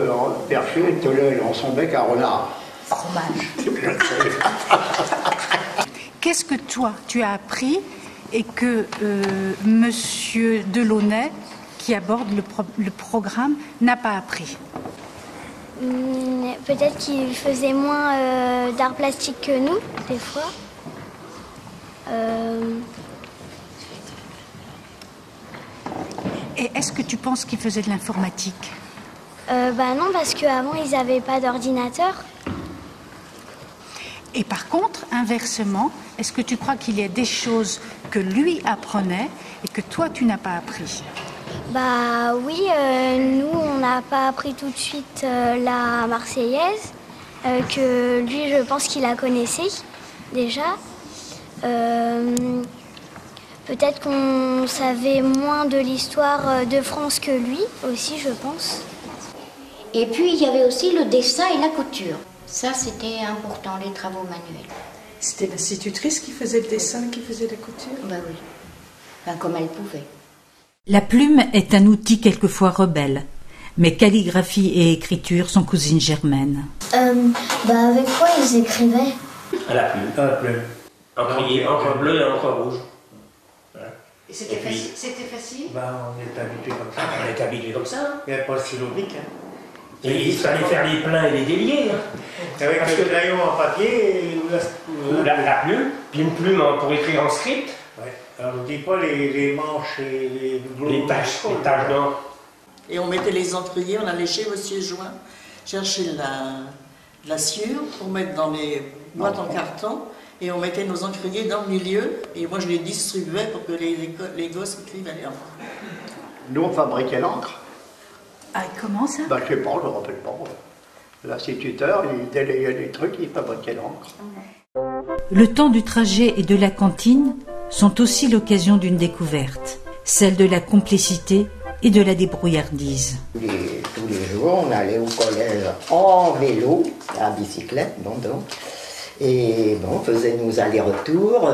perché, teler dans son bec à renard.
Fromage. Qu'est-ce que toi, tu as appris et que Monsieur Delaunay, qui aborde le programme, n'a pas appris?
Peut-être qu'il faisait moins d'art plastique que nous, des fois.
Et est-ce que tu penses qu'il faisait de l'informatique?
Bah non, parce qu'avant, ils n'avaient pas d'ordinateur.
Et par contre, inversement, est-ce que tu crois qu'il y a des choses que lui apprenait et que toi, tu n'as pas appris?
Bah oui, nous, on n'a pas appris tout de suite la Marseillaise, que lui, je pense qu'il la connaissait déjà. Peut-être qu'on savait moins de l'histoire de France que lui aussi, je pense.
Et puis, il y avait aussi le dessin et la couture. Ça, c'était important, les travaux manuels.
C'était l'institutrice qui faisait le dessin, qui faisait la couture?
Bah oui, enfin, comme elle pouvait.
La plume est un outil quelquefois rebelle, mais calligraphie et écriture sont cousines germaines.
Bah avec quoi ils écrivaient?
À la plume. À la plume. Encre bleue et encre rouge. Voilà.
Et c'était facile?
Bah, on est habitué comme ça.
On est habitué comme ça.
Il n'y a pas de stylo bic. Hein.
Et il fallait faire les pleins et les déliés. Hein.
Avec le crayon en papier et
la plume, puis une plume pour écrire en script.
Ouais. Alors, on ne dit pas les manches et
les taches d'or.
Et on mettait les encriers, on allait chez Monsieur Join chercher la sciure pour mettre dans les boîtes en carton. Et on mettait nos encriers dans le milieu. Et moi, je les distribuais pour que les gosses écrivent à l'encre.
Nous, on fabriquait l'encre.
Ah, comment ça?
Bah, je sais pas, je ne me rappelle pas. L'instituteur, il délayait les trucs, il fabriquait l'encre.
Le temps du trajet et de la cantine sont aussi l'occasion d'une découverte, celle de la complicité et de la débrouillardise.
Tous les jours, on allait au collège en vélo, à bicyclette, donc. Et bon, on faisait nos allers-retours,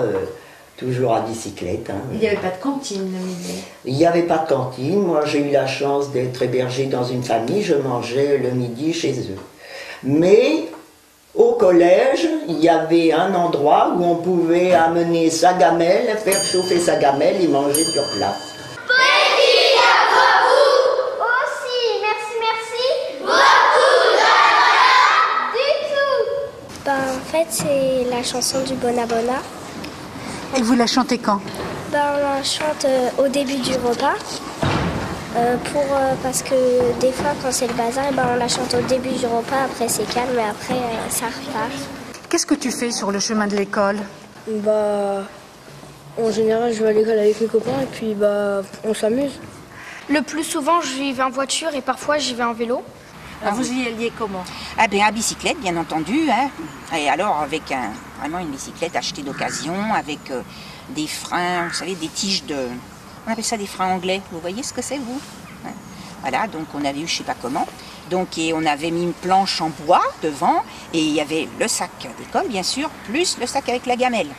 toujours à bicyclette. Hein.
Il n'y avait pas de cantine le midi?
Il n'y avait pas de cantine. Moi, j'ai eu la chance d'être hébergée dans une famille. Je mangeais le midi chez eux. Mais au collège, il y avait un endroit où on pouvait amener sa gamelle, faire chauffer sa gamelle et manger sur place.
Petit à vous aussi, merci. Beaucoup du tout. Ben, en fait, c'est la chanson du Bonabona.
Et vous la chantez quand?
Ben, on la chante au début du repas. Parce que des fois, quand c'est le bazar, ben, on la chante au début du repas, après c'est calme, et après ça repart.
Qu'est-ce que tu fais sur le chemin de l'école?
Bah, en général, je vais à l'école avec mes copains et puis bah, on s'amuse.
Le plus souvent, j'y vais en voiture et parfois j'y vais en vélo.
Vous y alliez comment?
Ah ben à bicyclette, bien entendu. Hein. Et alors avec vraiment une bicyclette achetée d'occasion, avec des freins, vous savez, des tiges de... On appelle ça des freins anglais. Vous voyez ce que c'est, vous? Hein. Voilà, donc on avait eu je sais pas comment. Donc et on avait mis une planche en bois devant et il y avait le sac d'école, bien sûr, plus le sac avec la gamelle.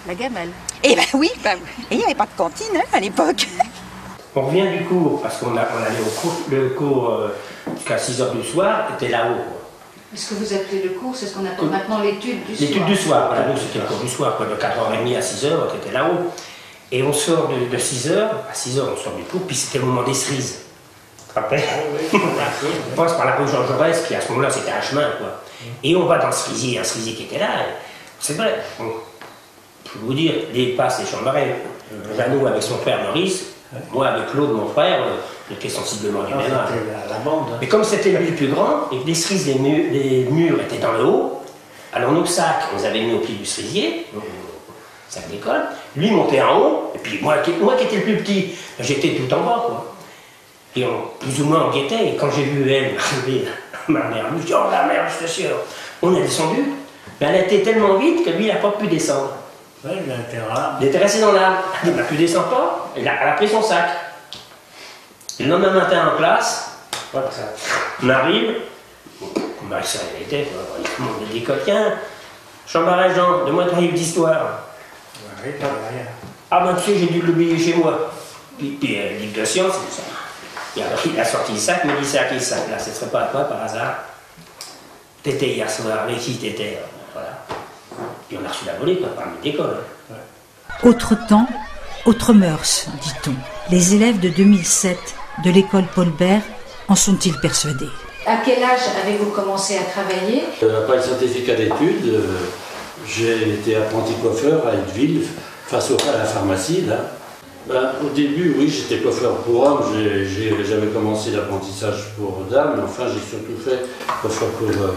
La gamelle?
Eh ben oui, et il n'y avait pas de cantine hein, à l'époque.
On revient du cours, parce qu'on allait au cours, le cours jusqu'à 6h du soir était là-haut.
Ce que vous appelez le cours, c'est ce qu'on appelle maintenant l'étude du soir.
L'étude du soir, voilà, donc c'était le cours du soir, quoi, de 4h30 à 6h, on était là-haut. Et on sort de 6h, à 6h on sort du cours, puis c'était le moment des cerises. Tu te rappelles? On passe par la rue Jean Jaurès, qui à ce moment-là c'était un chemin, quoi. Et on va dans le cerisier, un cerisier qui était là. C'est vrai, bon, je peux vous dire, les passes, les chambres, Jeannot avec son frère Maurice, moi avec Claude, mon frère, j'étais sensiblement du même âge.
La bande.
Mais comme c'était le plus grand, et que les cerises, les murs étaient dans le haut, Alors nos sacs, on les avait mis au pied du cerisier, sac d'école, lui montait en haut, et puis moi qui étais le plus petit, j'étais tout en bas, quoi. Et plus ou moins on guettait, et quand j'ai vu elle arriver, ma mère, je me dis, oh la merde, je suis sûr. On est descendu, mais elle était tellement vite que lui, il n'a pas pu descendre.
Ouais,
il était resté dans l'arbre. Il n'a pu descendre pas, elle a pris son sac. Et le lendemain matin en classe, voilà, on arrive, bah, ça était, il demande des coquins. Chambaret Jean, de moi de livre d'histoire. Ah ben tu sais, j'ai dû l'oublier chez moi. Puis livre de sciences, c'est ça. Et alors il a sorti le sac, mais il dit c'est à qui le sac là, ce serait pas à toi par hasard. T'étais hier soir, avec qui t'étais, voilà. Puis on a reçu la volée, quoi, parmi l'école.
Autre temps, autre mœurs, dit-on. Les élèves de 2007 de l'école Paul Bert en sont-ils persuadés?
À quel âge avez-vous commencé à travailler?
Après le certificat d'études, j'ai été apprenti coiffeur à Eideville, face à la pharmacie, là. Ben, au début, oui, j'étais coiffeur pour hommes, j'avais commencé l'apprentissage pour dames, mais enfin j'ai surtout fait coiffeur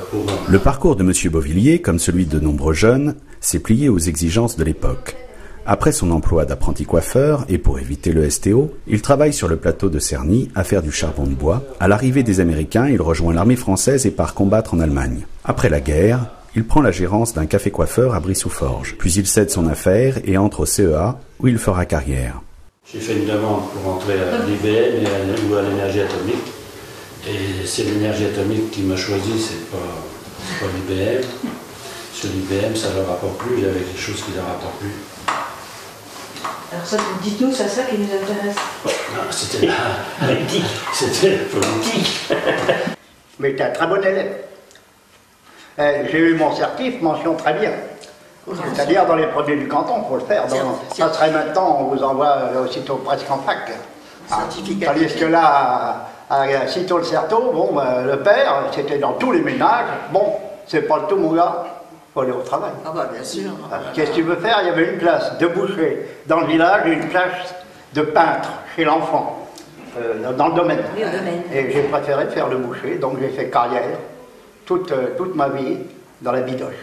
pour hommes.
Le parcours de M. Beauvillier, comme celui de nombreux jeunes, s'est plié aux exigences de l'époque. Après son emploi d'apprenti coiffeur, et pour éviter le STO, il travaille sur le plateau de Cerny à faire du charbon de bois. À l'arrivée des Américains, il rejoint l'armée française et part combattre en Allemagne. Après la guerre, il prend la gérance d'un café coiffeur à Brie-sous-Forges. Puis il cède son affaire et entre au CEA, où il fera carrière.
J'ai fait une demande pour entrer à l'IBM ou à l'énergie atomique. Et c'est l'énergie atomique qui m'a choisi, c'est pas l'IBM. Sur l'IBM, ça ne leur rapporte plus, il y avait quelque chose qui ne leur rapporte plus.
Alors ça, dites-nous, c'est ça qui nous intéresse.
Non, c'était la politique. C'était la politique.
Mais tu es un très bon élève. J'ai eu mon certif, mention très bien. C'est-à-dire dans les produits du canton, il faut le faire. Ça serait maintenant, on vous envoie aussitôt presque en fac. Tandis que là, à Citeaux le Certeau, bon, le père, c'était dans tous les ménages. Bon, c'est pas le tout, mon gars. Il faut aller au travail.
Ah bah bien sûr.
Qu'est-ce que tu veux faire? Il y avait une classe de boucher dans le village et une classe de peintre chez l'enfant, dans le domaine.
Oui, au domaine.
Et j'ai préféré faire le boucher, donc j'ai fait carrière toute ma vie dans la bidoche.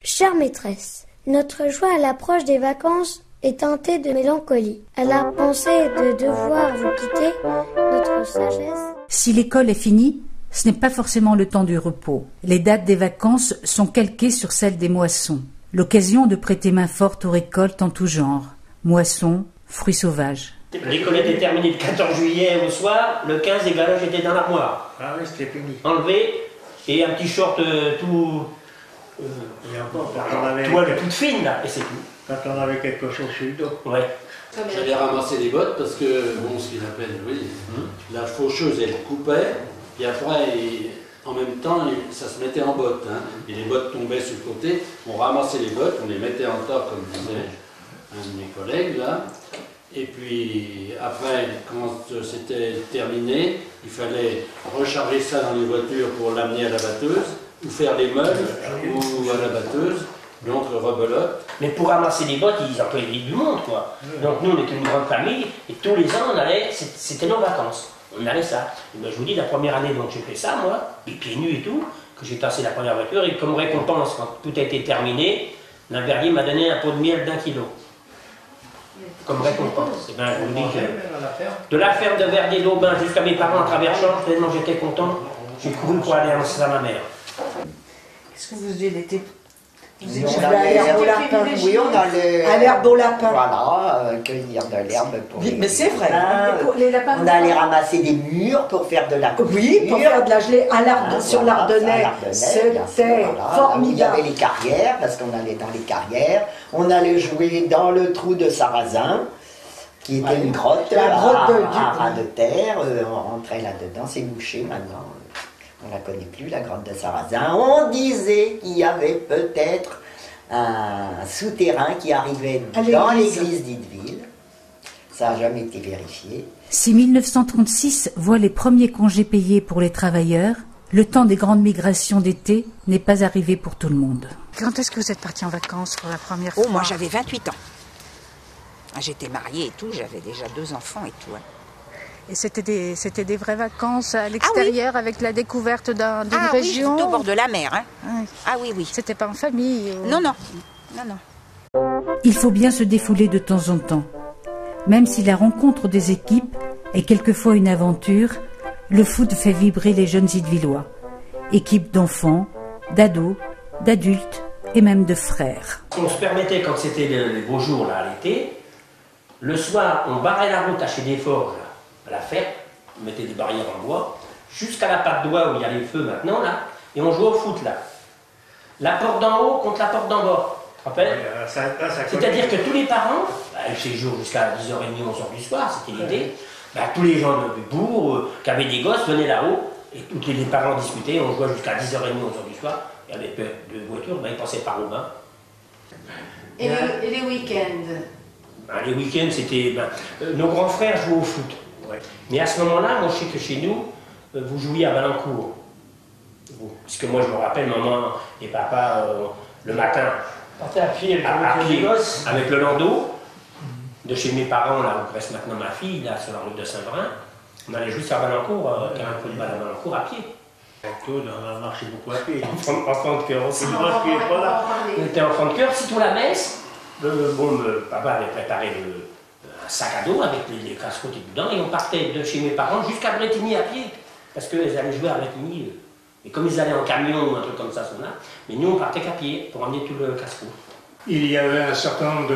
Chère maîtresse, notre joie à l'approche des vacances est teintée de mélancolie. À la pensée de devoir vous quitter, notre sagesse...
Si l'école est finie, ce n'est pas forcément le temps du repos. Les dates des vacances sont calquées sur celles des moissons. L'occasion de prêter main forte aux récoltes en tout genre. Moissons, fruits sauvages.
L'école était terminée le 14 juillet au soir, le 15 les galoches étaient dans l'armoire.
Ah oui, c'était fini.
Enlevé, et un petit short tout... toile toute fine là, et c'est tout.
Quand on avait quelque chose sur le dos.
Ouais.
J'allais ramasser les bottes parce que, bon, ce qu'il appelle, oui, la faucheuse, elle coupait, puis après, en même temps, ça se mettait en bottes, hein, et les bottes tombaient sur le côté, on ramassait les bottes, on les mettait en tas, comme disait un de mes collègues, là, et puis après, quand c'était terminé, il fallait recharger ça dans les voitures pour l'amener à la batteuse, ou faire les meubles, ou à la batteuse, donc rebelote.
Mais pour ramasser les bottes, ils employaient du monde, quoi. Donc nous, on était une grande famille, et tous les ans, on allait, c'était nos vacances. On allait ça. Et ben, je vous dis, la première année, donc j'ai fait ça, moi, les pieds nus et tout, que j'ai tassé la première voiture, et comme récompense, quand tout a été terminé, l'un verrier m'a donné un pot de miel d'1 kilo. Comme récompense. Et ben, je vous dis que de la ferme de Verdier d'Aubin jusqu'à mes parents à travers Change, tellement j'étais content, j'ai couru pour aller annoncer ça à ma mère.
Qu'est-ce que vous faisiez l'été?
Oui, on allait
à l'herbe au lapin.
Voilà, cueillir de l'herbe pour
Mais c'est vrai.
Les lapins, on allait ramasser des mûres pour faire de la couture.
Oui, pour faire de la gelée sur l'Ardennais. C'était formidable.
Il y avait les carrières, parce qu'on allait dans les carrières. On allait jouer dans le trou de Sarrazin, qui était une grotte,
la grotte
à ras de terre. On rentrait là-dedans, c'est bouché maintenant. On ne la connaît plus, la grotte de Sarrazin. On disait qu'il y avait peut-être un souterrain qui arrivait dans l'église d'Eideville. Ça n'a jamais été vérifié.
Si 1936 voit les premiers congés payés pour les travailleurs, le temps des grandes migrations d'été n'est pas arrivé pour tout le monde.
Quand est-ce que vous êtes parti en vacances pour la première fois?
Oh, moi j'avais 28 ans. J'étais mariée et tout, j'avais déjà 2 enfants et tout.
Et c'était des vraies vacances à l'extérieur avec la découverte d'une région.
Oui, au bord de la mer. Hein.
Oui.
Ah oui, oui.
C'était pas en famille.
Non, non. Non, non.
Il faut bien se défouler de temps en temps. Même si la rencontre des équipes est quelquefois une aventure, le foot fait vibrer les jeunes Idvillois. Équipe d'enfants, d'ados, d'adultes et même de frères.
On se permettait, quand c'était les beaux jours là, à l'été, le soir, on barrait la route à chez des forges, à la ferme, on mettait des barrières en bois, jusqu'à la patte d'oie où il y a les feux maintenant, là, et on jouait au foot, là. La porte d'en haut contre la porte d'en bas, tu te rappelles? C'est-à-dire que tous les parents, ces jours jusqu'à 10h30, 11h du soir, c'était l'idée, tous les gens du bourg qui avaient des gosses venaient là-haut, et tous les parents discutaient, on jouait jusqu'à 10h30, 11h du soir, il y avait peu de voitures, ils passaient par au bain.
Et les week-ends?
Les week-ends, c'était... nos grands frères jouaient au foot. Ouais. Mais à ce moment-là, moi je sais que chez nous, vous jouiez à Balancourt. Puisque moi je me rappelle, maman et papa, le matin,
partait à pied,
avec le landau, de chez mes parents, là où reste maintenant ma fille, là sur la route de Saint-Brin, on allait juste à Balancourt, car un peu de balle à Balancourt à pied.
On a marché beaucoup à pied.
Enfant de cœur aussi.
On
était enfant de cœur, sitôt la messe. Papa avait préparé un sac à dos avec les casse-croûtes et dedans, et on partait de chez mes parents jusqu'à Bretigny à pied, parce qu'ils allaient jouer à Bretigny. Et comme ils allaient en camion ou un truc comme ça, mais nous on partait qu'à pied pour emmener tout le casse-croûte.
Il y avait un certain nombre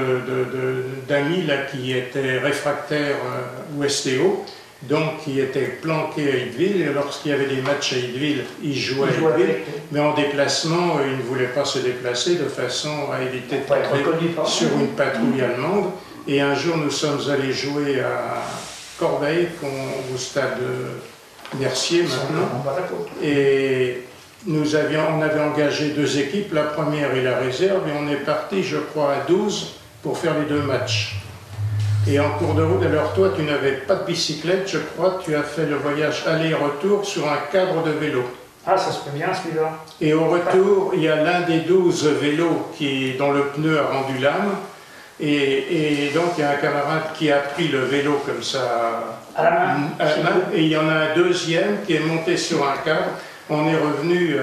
d'amis là qui étaient réfractaires au STO, donc qui étaient planqués à Ideville, et lorsqu'il y avait des matchs à Ideville, ils jouaient à Ideville, mais en déplacement, ils ne voulaient pas se déplacer de façon à éviter de tomber sur une patrouille allemande. Et un jour, nous sommes allés jouer à Corbeil, au stade Mercier maintenant, et on avait engagé 2 équipes, la première et la réserve, et on est parti, je crois, à 12 pour faire les 2 matchs. Et en cours de route, alors toi, tu n'avais pas de bicyclette, je crois, tu as fait le voyage aller-retour sur un cadre de vélo.
Ah, ça se fait bien celui-là.
Et au retour, il y a l'un des 12 vélos dont le pneu a rendu l'âme, et donc il y a un camarade qui a pris le vélo comme ça
à la main,
et il y en a un deuxième qui est monté sur un cadre. On est revenu,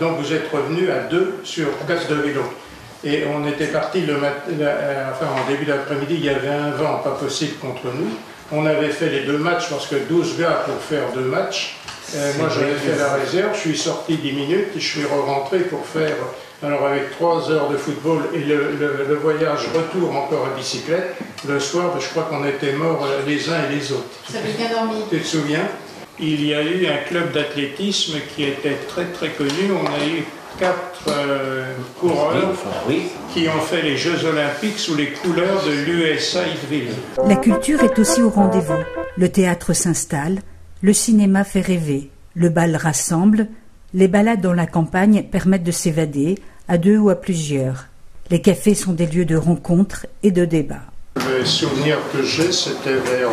donc vous êtes revenu à 2 sur 4 de vélo. Et on était parti en début d'après-midi, il y avait un vent pas possible contre nous. On avait fait les 2 matchs parce que 12 gars pour faire 2 matchs. Moi j'avais fait la réserve, je suis sorti 10 minutes et je suis rentré pour faire, alors avec 3 heures de football et le voyage retour encore à bicyclette. Le soir, je crois qu'on était morts les uns et les autres.
Vous avez bien dormi?
Tu te souviens? Il y a eu un club d'athlétisme qui était très très connu. On a eu 4 coureurs qui ont fait les Jeux Olympiques sous les couleurs de l'USA Ideville.
La culture est aussi au rendez-vous. Le théâtre s'installe, le cinéma fait rêver, le bal rassemble, les balades dans la campagne permettent de s'évader, à 2 ou à plusieurs. Les cafés sont des lieux de rencontre et de débat.
Le souvenir que j'ai, c'était vers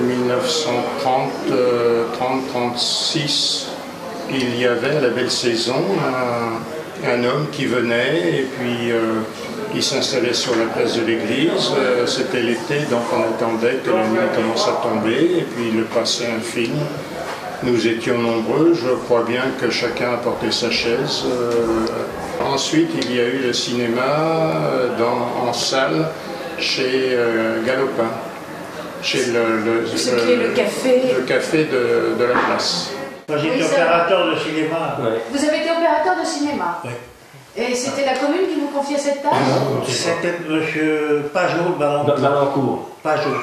1930-36. Il y avait à la belle saison un homme qui venait et puis il s'installait sur la place de l'église. C'était l'été, donc on attendait que la nuit commence à tomber et puis il passait un film. Nous étions nombreux, je crois bien que chacun apportait sa chaise. Ensuite, il y a eu le cinéma en salle chez Galopin, chez le café de la place.
Moi j'étais opérateur de cinéma.
Ouais. Vous avez été opérateur de cinéma?
Oui.
Et c'était la commune qui vous confiait cette tâche?
C'était M. Pajot de Balancourt. Pajot.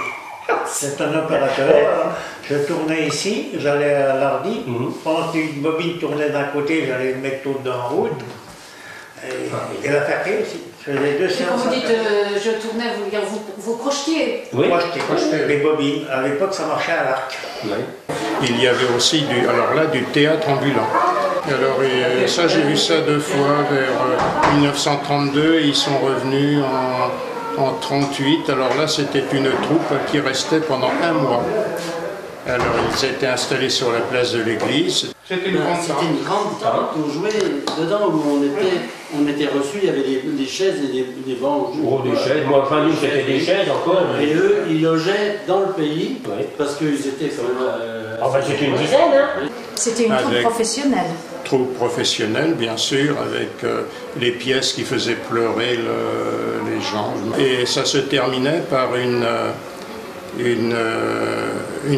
C'est un opérateur. Je tournais ici, j'allais à l'Hardy. Pendant qu'une bobine tournait d'un côté, j'allais le mettre tout en route. Et la Ferté aussi. Je faisais 2 séances.
Quand vous dites je tournais, vous projetiez?
Oui,
projetais les bobines. À l'époque, ça marchait à l'arc.
Oui. Il y avait aussi du théâtre ambulant. Alors ça, j'ai vu ça 2 fois, vers 1932, ils sont revenus en 1938. Alors là, c'était une troupe qui restait pendant 1 mois. Alors, ils étaient installés sur la place de l'église. C'était une grande tente.
C'était une grande tente, on jouait dedans où on était reçus, il y avait des chaises et des bancs.
Oh, des chaises, moi, enfin, nous, c'était des chaises encore.
Et eux, ils logeaient dans le pays, parce qu'ils étaient quand même...
Enfin, c'était une dizaine, hein.
C'était une troupe professionnelle.
Troupe professionnelle, bien sûr, avec les pièces qui faisaient pleurer les gens. Et ça se terminait par une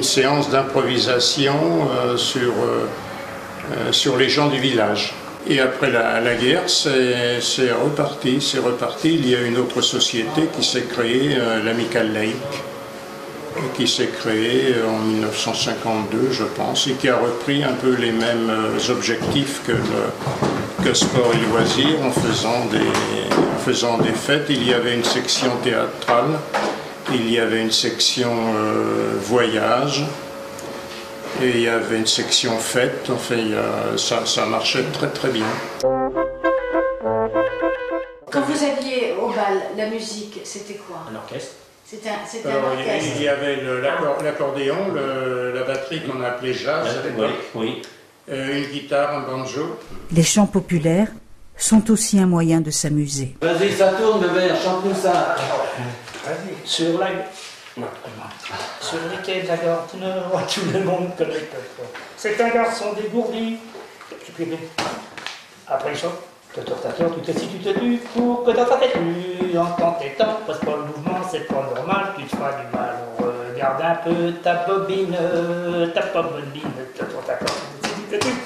séance d'improvisation sur les gens du village. Et après la guerre, c'est reparti. Il y a une autre société qui s'est créée, l'Amicale laïque, qui s'est créée en 1952, je pense, et qui a repris un peu les mêmes objectifs que Sport et Loisirs en faisant des fêtes. Il y avait une section théâtrale, il y avait une section voyage, et il y avait une section fête. Enfin, ça marchait très très bien.
Quand vous alliez au bal, la musique, c'était quoi?
Un orchestre.
C'était un orchestre.
Il y avait l'accordéon, la batterie qu'on appelait jazz à l'époque, une guitare, un banjo.
Les chants populaires sont aussi un moyen de s'amuser.
Vas-y, ça tourne, bébé, chante-nous ça.
Vas-y. Sur les quais de la gare du Nord, tout le monde connaît le peuple. C'est un garçon dégourdi. Après le chant, tu t'assis, tu te tues pour que dans ta tête tu entends tes temps. Passe pas le mouvement, c'est pas normal, tu te feras du mal. Regarde un peu ta bobine, tu tournes ta corde, tu te tues.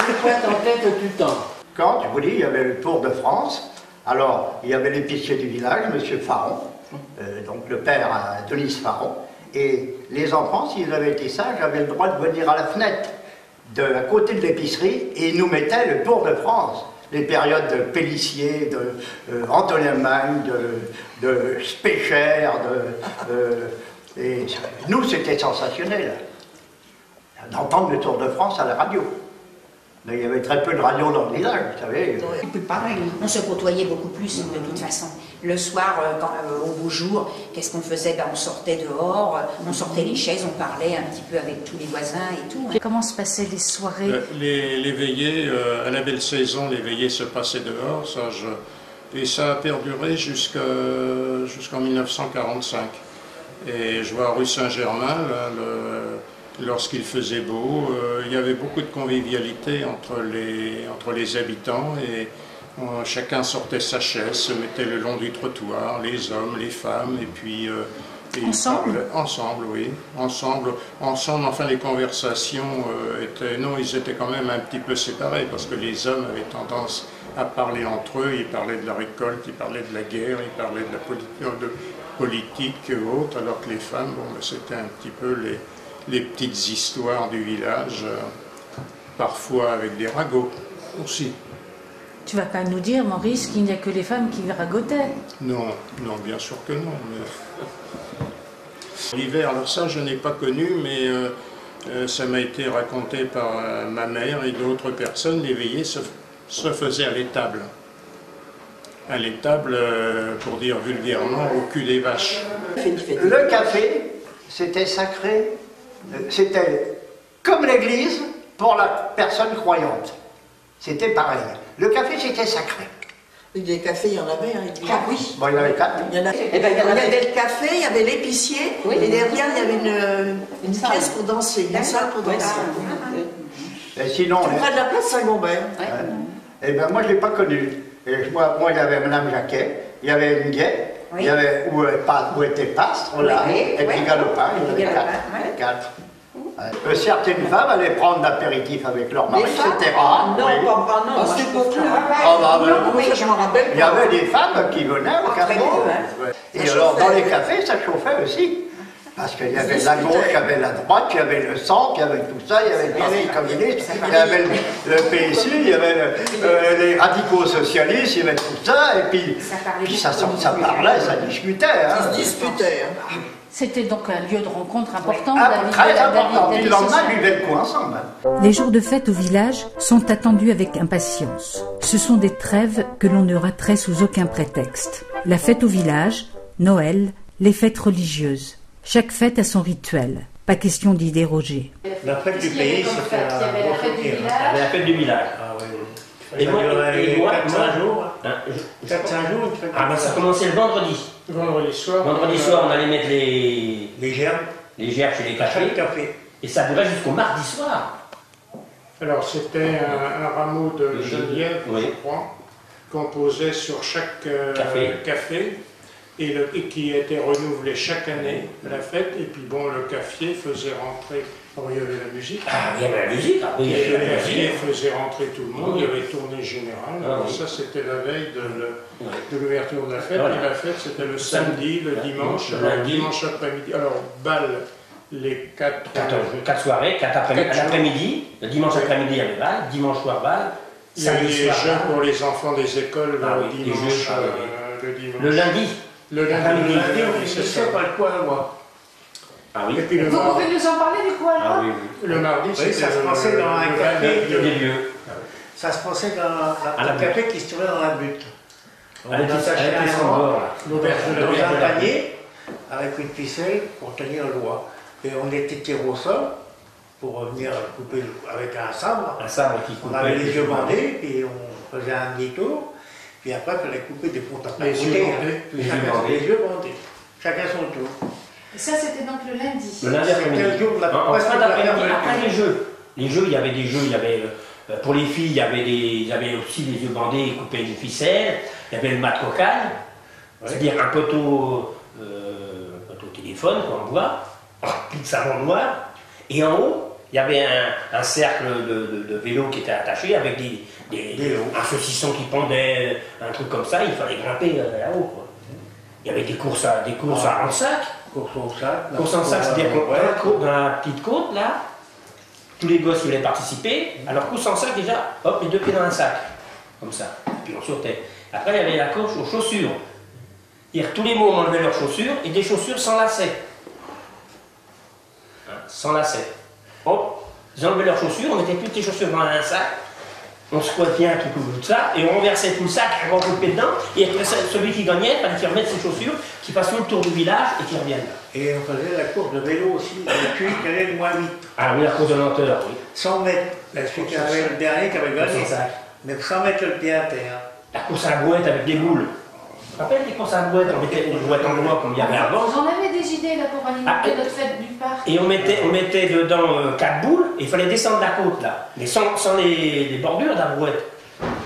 Tu pointes en tête tout le temps.
Quand, je vous dis, il y avait le Tour de France, alors il y avait l'épicier du village, M. Faron, donc le père à Denise Faron, et les enfants, s'ils avaient été sages, avaient le droit de venir à la fenêtre à côté de l'épicerie, et ils nous mettaient le Tour de France, les périodes de Pélissier, de Antonin Magne, de Spécher, et nous c'était sensationnel d'entendre le Tour de France à la radio. Mais il y avait très peu de radio dans le village, vous savez.
Pareil, on se côtoyait beaucoup plus de toute façon. Le soir, au beau jour, qu'est-ce qu'on faisait? On sortait dehors, on sortait les chaises, on parlait un petit peu avec tous les voisins et tout.
Comment se passaient les soirées?
Les veillées, à la belle saison, les veillées se passaient dehors, et ça a perduré jusqu'en 1945. Et je vois rue Saint-Germain, lorsqu'il faisait beau, il y avait beaucoup de convivialité entre les habitants, et chacun sortait sa chaise, se mettait le long du trottoir, les hommes, les femmes, et puis...
ensemble?
Ensemble, oui. Ensemble, enfin les conversations ils étaient quand même un petit peu séparés, parce que les hommes avaient tendance à parler entre eux, ils parlaient de la récolte, ils parlaient de la guerre, ils parlaient de la politique et autres, alors que les femmes, c'était un petit peu les petites histoires du village, parfois avec des ragots aussi.
Tu vas pas nous dire, Maurice, qu'il n'y a que les femmes qui ragotaient?
Non, bien sûr que non. L'hiver, alors ça je n'ai pas connu, mais ça m'a été raconté par ma mère et d'autres personnes, les veillées se faisaient à l'étable. À l'étable, pour dire vulgairement, au cul des vaches.
Le café, c'était sacré. C'était comme l'église pour la personne croyante. C'était pareil. Le café, c'était sacré.
Des cafés, il y en avait.
Oui. Bon, il y en avait 4.
Il y avait le café, il y avait l'épicier, et derrière, il y avait une pièce pour danser, une salle pour danser.
Et sinon...
Tout près de la place Saint-Gombert.
Eh bien, moi, je ne l'ai pas connu. Et moi, il y avait Mme Jacquet, il y avait une guet, il y avait où était Pastre, là, et puis Galopin, il y en avait 4. Certaines femmes allaient prendre l'apéritif avec leur mari, c'était rare.
Non, pas non, à cette
époque-là. Je m'en rappelle. Il y avait des femmes qui venaient au café. Et alors, dans les cafés, ça chauffait aussi. Parce qu'il y avait la gauche, il y avait la droite, il y avait le centre, il y avait tout ça, il y avait le Parti communiste, il y avait le PSU, il y avait les radicaux socialistes, il y avait tout ça, et puis ça parlait, ça discutait.
Ça se disputait.
C'était donc un lieu de rencontre important.
Très important. Puis le lendemain, ils buvaient le coup ensemble.
Les jours de fête au village sont attendus avec impatience. Ce sont des trêves que l'on ne raterait sous aucun prétexte. La fête au village, Noël, Les fêtes religieuses. Chaque fête a son rituel. Pas question d'y déroger.
La fête du pays, c'était
Il y avait la fête du village.
Il y avait la fête du village.
Ah oui.
Et moi,
4-5 jours.
Hein,
4-5 jours, une fête.
Ah ben ça commençait le vendredi.
Vendredi soir.
Vendredi soir, on allait mettre les
gerbes.
Les gerbes chez les cafés. Et ça durait jusqu'au mardi soir.
Alors c'était un rameau de genièvre,
oui,
je crois, qu'on posait sur chaque café et qui était renouvelé chaque année à la fête. Et puis bon, le café faisait rentrer. Oh, il y avait la musique.
Ah, il y avait la musique.
Et le café faisait rentrer tout le monde. Il y avait tournée générale. Alors ça, c'était la veille de l'ouverture de la fête. Et la fête, c'était le samedi, le dimanche, dimanche après-midi. Alors, bal. Les
4 soirées, 4 après-midi. Le dimanche après-midi, il y avait bal. Dimanche soir, bal.
Il y avait des jeux pour les enfants des écoles le dimanche. Le
lundi.
Le lundi,
c'est ça, pas le poil, moi.
Ah oui.
Et puis
Vous pouvez nous en parler du poil?
Ah oui.
Le mardi,
ça se passait dans un café
des vieux.
Ça se passait dans un café qui se trouvait dans la butte. On
attachait
dans un panier avec une ficelle pour tenir le doigt. Et on était tiré au sol pour venir couper avec un sabre.
Un sabre qui coupait.
On avait les yeux bandés, puis on faisait un demi-tour. Puis après, il fallait couper des pointes à
les yeux bandés.
Les yeux bandés. Chacun son tour.
Et ça, c'était donc le lundi.
Le lundi après-midi. En fin d'après-midi, après les jeux. Les jeux, il y avait des jeux, il y avait, pour les filles, il y avait aussi les yeux bandés coupés d'une ficelle. Il y avait le mat cocagne, c'est-à-dire un poteau téléphone en bois, rempli de savon noir. Et en haut, il y avait un cercle de vélo qui était attaché avec un saucisson qui pendait, un truc comme ça. Il fallait grimper là-haut, quoi. Il y avait des courses en sac. Course en sac, c'est-à-dire qu'on dans la petite côte, là, tous les gosses voulaient participer. Alors, course en sac, déjà, hop, les 2 pieds dans un sac, comme ça. Puis on sautait. Après, il y avait la course aux chaussures. C'est-à-dire, tous les mômes enlevaient leurs chaussures et des chaussures sans lacets. Sans lacets. Hop, ils enlevaient leurs chaussures, on mettait toutes les chaussures dans un sac. On squattait un truc ou tout ça, et on renversait tout le sac, un grand coup de pied dedans, et après celui qui gagnait, il fallait qu'il remette ses chaussures, qu'il fasse tout le tour du village et qu'il revienne là.
Et on faisait la course de vélo aussi, celui qui allait le moins vite.
Ah oui, la course de lenteur, oui.
100 mètres, celui qui avait le dernier qui avait gagné. Mais 100 mètres le pied à terre.
La course à la brouette avec des boules. Tu te rappelles des courses à la brouette, on mettait une brouette en bois comme il y avait avant.
Vous en avez des idées là pour alimenter notre fête du parc?
Et on mettait dedans 4 boules, et il fallait descendre la côte là, mais sans les bordures de la brouette.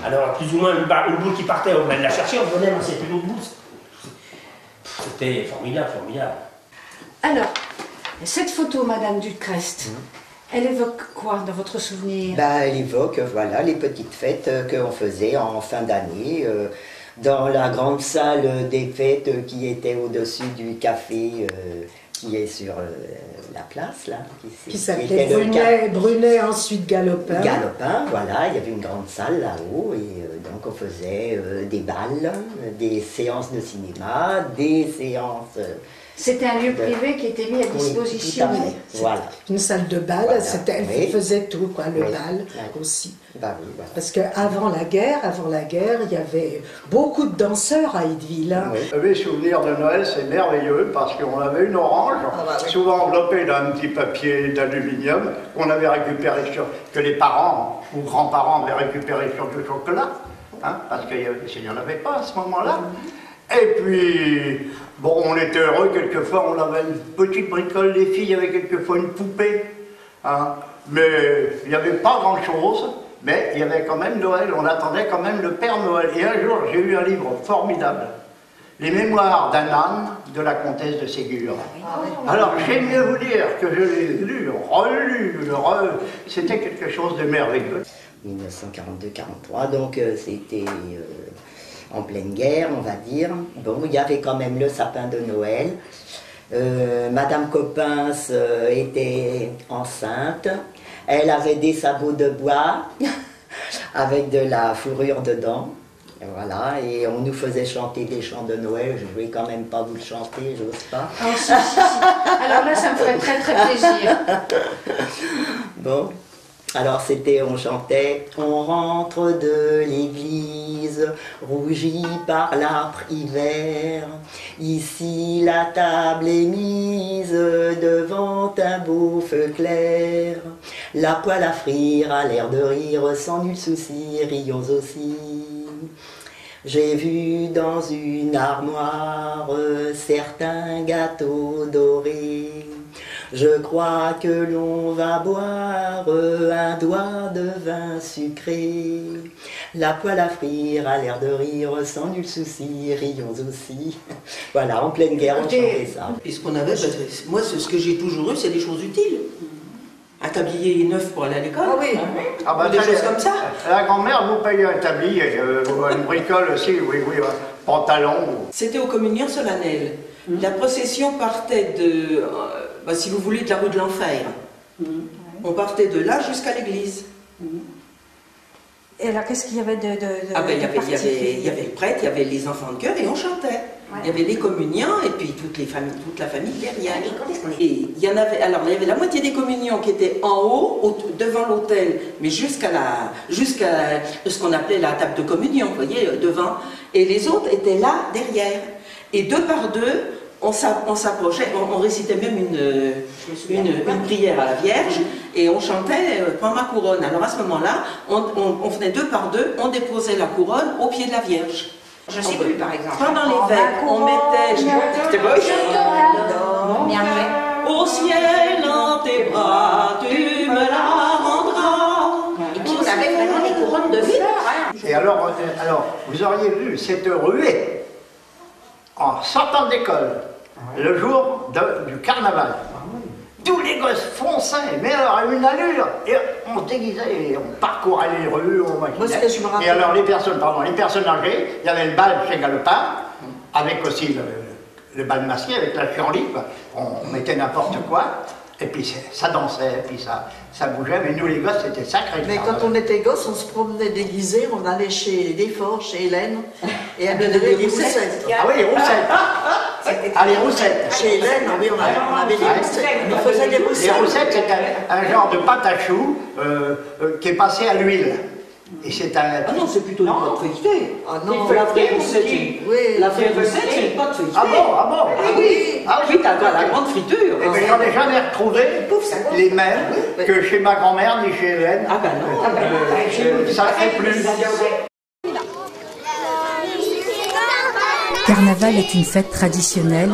Alors plus ou moins une boule qui partait, on allait la chercher, on venait, c'est plus l'autre boule. C'était formidable, formidable.
Alors, cette photo, Madame Ducrest, elle évoque quoi dans votre souvenir?
Elle évoque, voilà, les petites fêtes qu'on faisait en fin d'année, dans la grande salle des fêtes qui était au-dessus du café qui est sur la place, là.
Qui s'appelait Brunet, ensuite Galopin.
Galopin, voilà, il y avait une grande salle là-haut, et donc on faisait des balles, des séances de cinéma, des séances...
C'était un lieu privé qui était mis à disposition.
Oui, voilà.
Une salle de bal, voilà. Elle faisait tout, quoi, le bal aussi.
Voilà.
Parce qu'avant la guerre, il y avait beaucoup de danseurs à Idylle. Hein.
Les souvenirs de Noël, c'est merveilleux parce qu'on avait une orange, souvent enveloppée d'un petit papier d'aluminium qu'on avait récupéré que les parents ou grands-parents avaient récupéré sur du chocolat, hein, parce qu'il n'y en avait pas à ce moment-là. Et puis, bon, on était heureux, quelquefois on avait une petite bricole des filles, il y avait quelquefois une poupée, hein. Mais il n'y avait pas grand-chose, mais il y avait quand même Noël, on attendait quand même le Père Noël. Et un jour, j'ai eu un livre formidable, Les Mémoires d'un âne de la comtesse de Ségur. Alors, j'aime mieux vous dire que je l'ai lu, relu, c'était quelque chose de merveilleux.
1942-43, donc c'était... en pleine guerre, on va dire. Bon, il y avait quand même le sapin de Noël. Madame Coppens était enceinte. Elle avait des sabots de bois avec de la fourrure dedans. Et voilà, et on nous faisait chanter des chants de Noël. Je ne vais quand même pas vous le chanter, j'ose pas.
Oh, si. Alors là, ça me ferait très très plaisir.
Bon. Alors on chantait « On rentre de l'église, rose, rougie par l'âpre hiver. Ici la table est mise devant un beau feu clair. La poêle à frire a l'air de rire sans nul souci, rions aussi. J'ai vu dans une armoire certains gâteaux dorés. Je crois que l'on va boire un doigt de vin sucré. La poêle à frire a l'air de rire sans nul souci, rions aussi. Voilà, en pleine guerre, on chantait ça.
Et ce qu'on avait, moi, ce que j'ai toujours eu, c'est des choses utiles. Un tablier neuf pour aller à l'école.
Ah oui.
Des choses comme ça.
La grand-mère vous payez un tablier, une bricole aussi, oui, pantalon.
C'était aux communions solennelles. La procession partait de, si vous voulez, de la rue de l'Enfer. On partait de là jusqu'à l'église.
Et alors, qu'est-ce qu'il y avait de
il y avait le prêtre, il y avait les enfants de chœur et on chantait. Il y avait les communiants et puis toute la famille derrière. Et il y avait la moitié des communions qui étaient en haut, devant l'autel, mais jusqu'à ce qu'on appelait la table de communion, vous voyez, devant. Et les autres étaient là, derrière. Et deux par deux, on s'approchait, on récitait même une prière à la Vierge et on chantait « Prends ma couronne ». Alors à ce moment-là, on venait deux par deux, on déposait la couronne au pied de la Vierge.
Je sais plus, par exemple.
Pendant les veilles, on mettait... C'était pas au ciel, dans tes bras, tu me la rendras.
Et puis on avait vraiment des couronnes de fleurs.
Et alors, vous auriez vu cette ruée en sortant d'école, le jour du carnaval. Tous les gosses fonçaient, mais alors à une allure, et on se déguisait, et on parcourait les rues, on maquillait. Et alors les personnes âgées, il y avait le bal chez Galopin, avec aussi le bal masqué, avec la chienlit, on mettait n'importe quoi, et puis ça dansait, et puis ça bougeait, mais nous les gosses c'était sacré.
Mais quand on était gosses, on se promenait déguisés, on allait chez Desforges, chez Hélène, et elle donnait des roussettes.
Ah oui, les roussettes. Ah, les roussettes.
Chez Hélène, oui, on avait des roussettes. On faisait des roussettes.
Les roussettes, c'est un genre de pâte à choux qui est passé à l'huile. Et c'est un...
Ah non, c'est plutôt une pâte feuilletée.
Ah non,
la vraie roussette, la vraie roussette, c'est une pâte feuilletée.
Ah bon
Oui, t'as la grande friture.
Mais j'en ai jamais retrouvé les mêmes que chez ma grand-mère ni chez Hélène.
Ah ben non,
ça ne fait plus.
Carnaval est une fête traditionnelle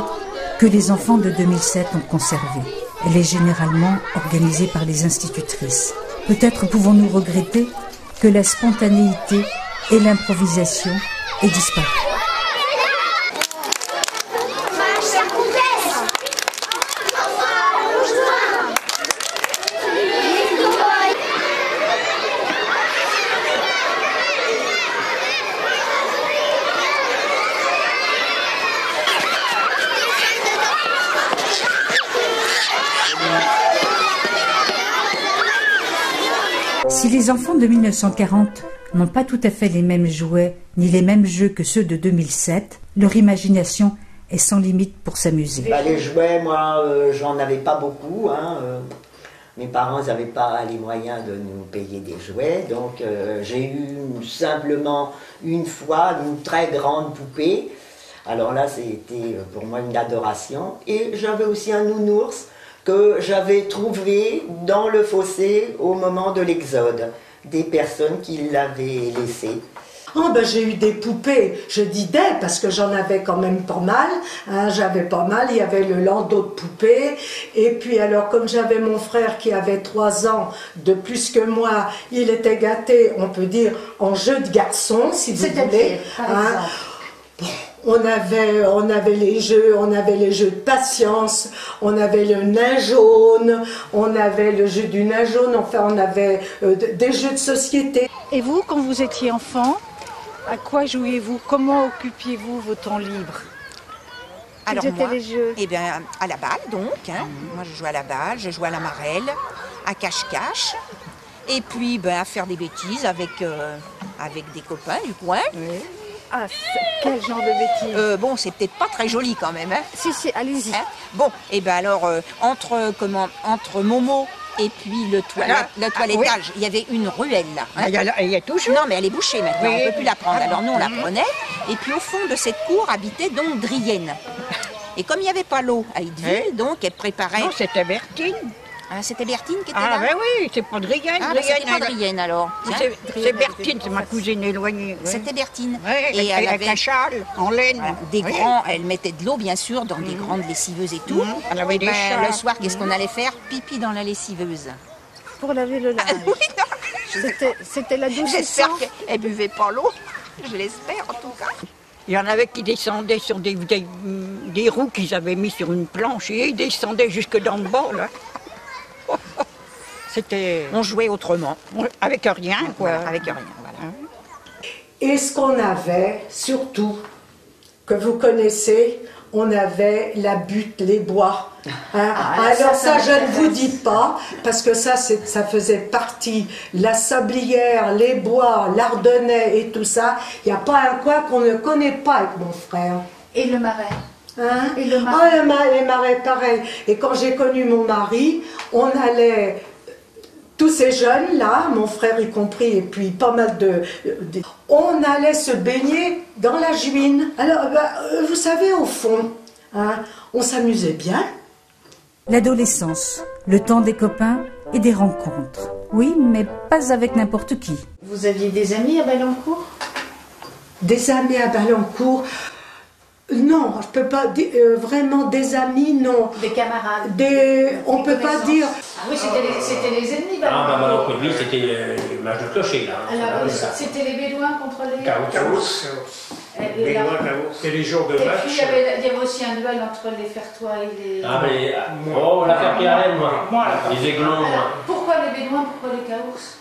que les enfants de 2007 ont conservée. Elle est généralement organisée par les institutrices. Peut-être pouvons-nous regretter que la spontanéité et l'improvisation aient disparu. Si les enfants de 1940 n'ont pas tout à fait les mêmes jouets ni les mêmes jeux que ceux de 2007, leur imagination est sans limite pour s'amuser.
Les jouets, moi, j'en avais pas beaucoup. Mes parents n'avaient pas les moyens de nous payer des jouets, donc j'ai eu simplement une fois une très grande poupée. Alors là, c'était pour moi une adoration. Et j'avais aussi un nounours que j'avais trouvé dans le fossé au moment de l'exode, des personnes qui l'avaient laissé.
Oh ben j'ai eu des poupées, je dis des parce que j'en avais quand même pas mal, j'avais pas mal, il y avait le landau de poupées, et puis alors comme j'avais mon frère qui avait 3 ans de plus que moi, il était gâté, on peut dire, en jeu de garçon, si vous voulez. On avait les jeux de patience, on avait le nain jaune, on avait le jeu du nain jaune, enfin on avait des jeux de société.
Et vous, quand vous étiez enfant, à quoi jouiez-vous? Comment occupiez-vous vos temps libres?
Alors moi, à la balle donc, moi je jouais à la balle, je jouais à la marelle, à cache-cache, et puis à faire des bêtises avec des copains du coin.
Oui. Ah, quel genre de bêtises?
Bon, c'est peut-être pas très joli quand même.
Si, allez-y.
Bon, et alors, entre Momo
et puis le toilettage. Il y avait une ruelle là. Hein.
Il y a toujours.
Non, mais elle est bouchée maintenant,
Oui.
on ne peut plus la prendre. Alors nous, on la prenait. Et puis au fond de cette cour habitait donc Drienne. Et comme il n'y avait pas l'eau à Itteville, donc elle préparait...
Non, c'était Bertine.
Ah, c'était Bertine qui était
Ah,
là?
ben oui, c'est pas Drienne.
Ah, ben c'était pas Drienne alors.
C'est Bertine, c'est ma cousine éloignée. Oui.
C'était Bertine.
Ouais,
Et elle
avec
avait
un châle en laine.
des
Oui.
grands, elle mettait de l'eau bien sûr dans des grandes lessiveuses et tout.
Elle avait des
Ben,
châles.
le soir, qu'est-ce qu'on allait faire? Pipi dans la lessiveuse.
Pour laver le linge. C'était la douce.
J'espère qu'elle buvait pas l'eau. Je l'espère en tout cas.
Il y en avait qui descendaient sur des roues qu'ils avaient mis sur une planche et ils descendaient jusque dans le bas, là. C'était...
On jouait autrement.
Avec rien, quoi.
Voilà, avec rien, voilà.
Et ce qu'on avait, surtout, que vous connaissez, on avait la butte, les bois. Hein. Alors ça, je ne vous dis pas, parce que ça faisait partie, la sablière, les bois, l'Ardennais et tout ça. Il n'y a pas un coin qu'on ne connaît pas avec mon frère.
Et le marais.
Hein?
Et le marais.
Les marais, pareil. Et quand j'ai connu mon mari, on allait... Tous ces jeunes-là, mon frère y compris, et puis pas mal on allait se baigner dans la Juine. Alors, vous savez, au fond, hein, on s'amusait bien.
L'adolescence, le temps des copains et des rencontres. Oui, mais pas avec n'importe qui.
Vous aviez des amis à Ballancourt?
Des amis à Ballancourt? Non, je peux pas dire vraiment des amis, non.
Des camarades?
On peut pas dire.
Ah oui, c'était les ennemis
Ah, bah,
Ballancourt.
lui, c'était l'image de clocher, là.
Alors, c'était les Bédouins contre les...
Caous.
Et les jours de
Et puis,
match.
il y avait aussi un duel entre les Fertois et les...
Ah, mais... Oh, la Fertiarenne, moi. Les Aiglons, moi.
Alors, pourquoi les Bédouins, pourquoi les Caous?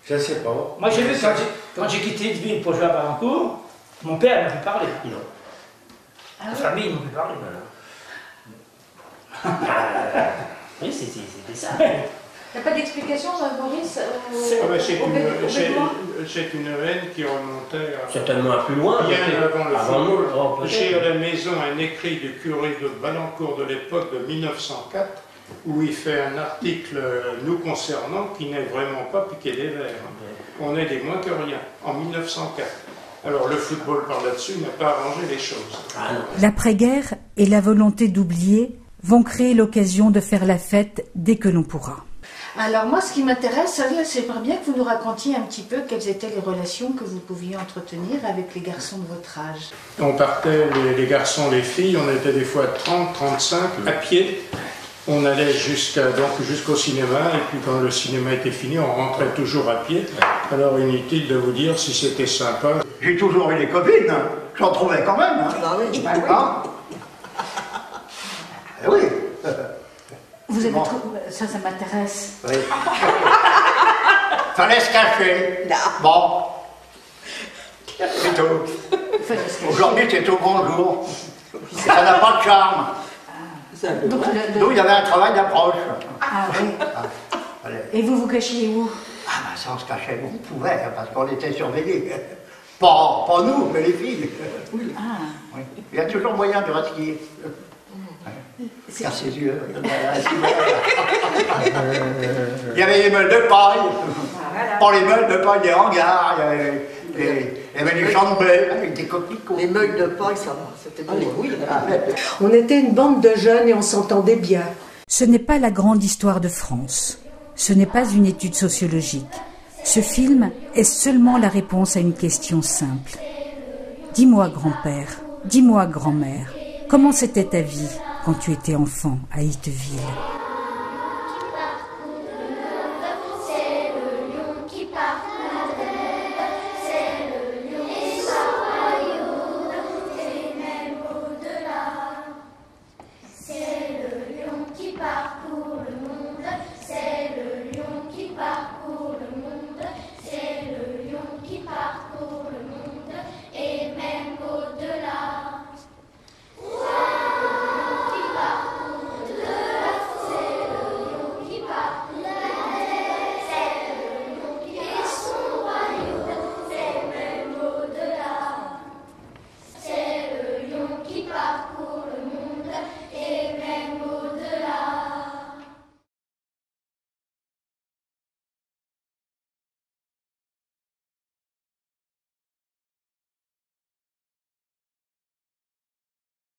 Je sais pas.
Moi, j'ai vu quand j'ai quitté Itteville pour jouer à Ballancourt, mon père m'a pu parler. Non. La famille m'a pu parler. Oui, c'était ça.
Il n'y a pas d'explication, Maurice
C'est une haine qui remontait
certainement à plus loin.
bien avant le football.
nous.
J'ai à la maison un écrit du curé de Ballancourt de l'époque de 1904 où il fait un article nous concernant qui n'est vraiment pas piqué des verres. On est des moins que rien en 1904. Alors le football par là-dessus n'a pas arrangé les choses.
L'après-guerre et la volonté d'oublier vont créer l'occasion de faire la fête dès que l'on pourra.
Alors moi, ce qui m'intéresse, c'est bien que vous nous racontiez un petit peu quelles étaient les relations que vous pouviez entretenir avec les garçons de votre âge.
On partait, les garçons, les filles, on était des fois 30, 35, à pied. On allait jusqu'au cinéma, et puis quand le cinéma était fini, on rentrait toujours à pied. Alors inutile de vous dire si c'était sympa.
J'ai toujours eu des copines, hein. J'en trouvais quand même. Hein.
Ah oui.
Bah oui. Hein. Eh oui.
Vous avez
Bon.
ça m'intéresse.
Oui. Fallait se cacher. Bon. C'est tout. Aujourd'hui, c'est au grand jour. Ça n'a pas de charme. Nous, il y avait un travail d'approche.
Ah oui. Et vous vous cachiez où?
Ah ben ça, on se cachait où on pouvait, hein, parce qu'on était surveillés. Pas nous, mais les filles. Oui. Il y a toujours moyen de retirer. À ses yeux. Il y avait les meules de paille. Pas les meules de paille des hangars. Il y avait des champs de blé avec des coquelicots.
Les meules de paille, ça va. C'était bon.
On était une bande de jeunes et on s'entendait bien.
Ce n'est pas la grande histoire de France. Ce n'est pas une étude sociologique. Ce film est seulement la réponse à une question simple. Dis-moi, grand-père, dis-moi, grand-mère, comment c'était ta vie quand tu étais enfant à Itteville ?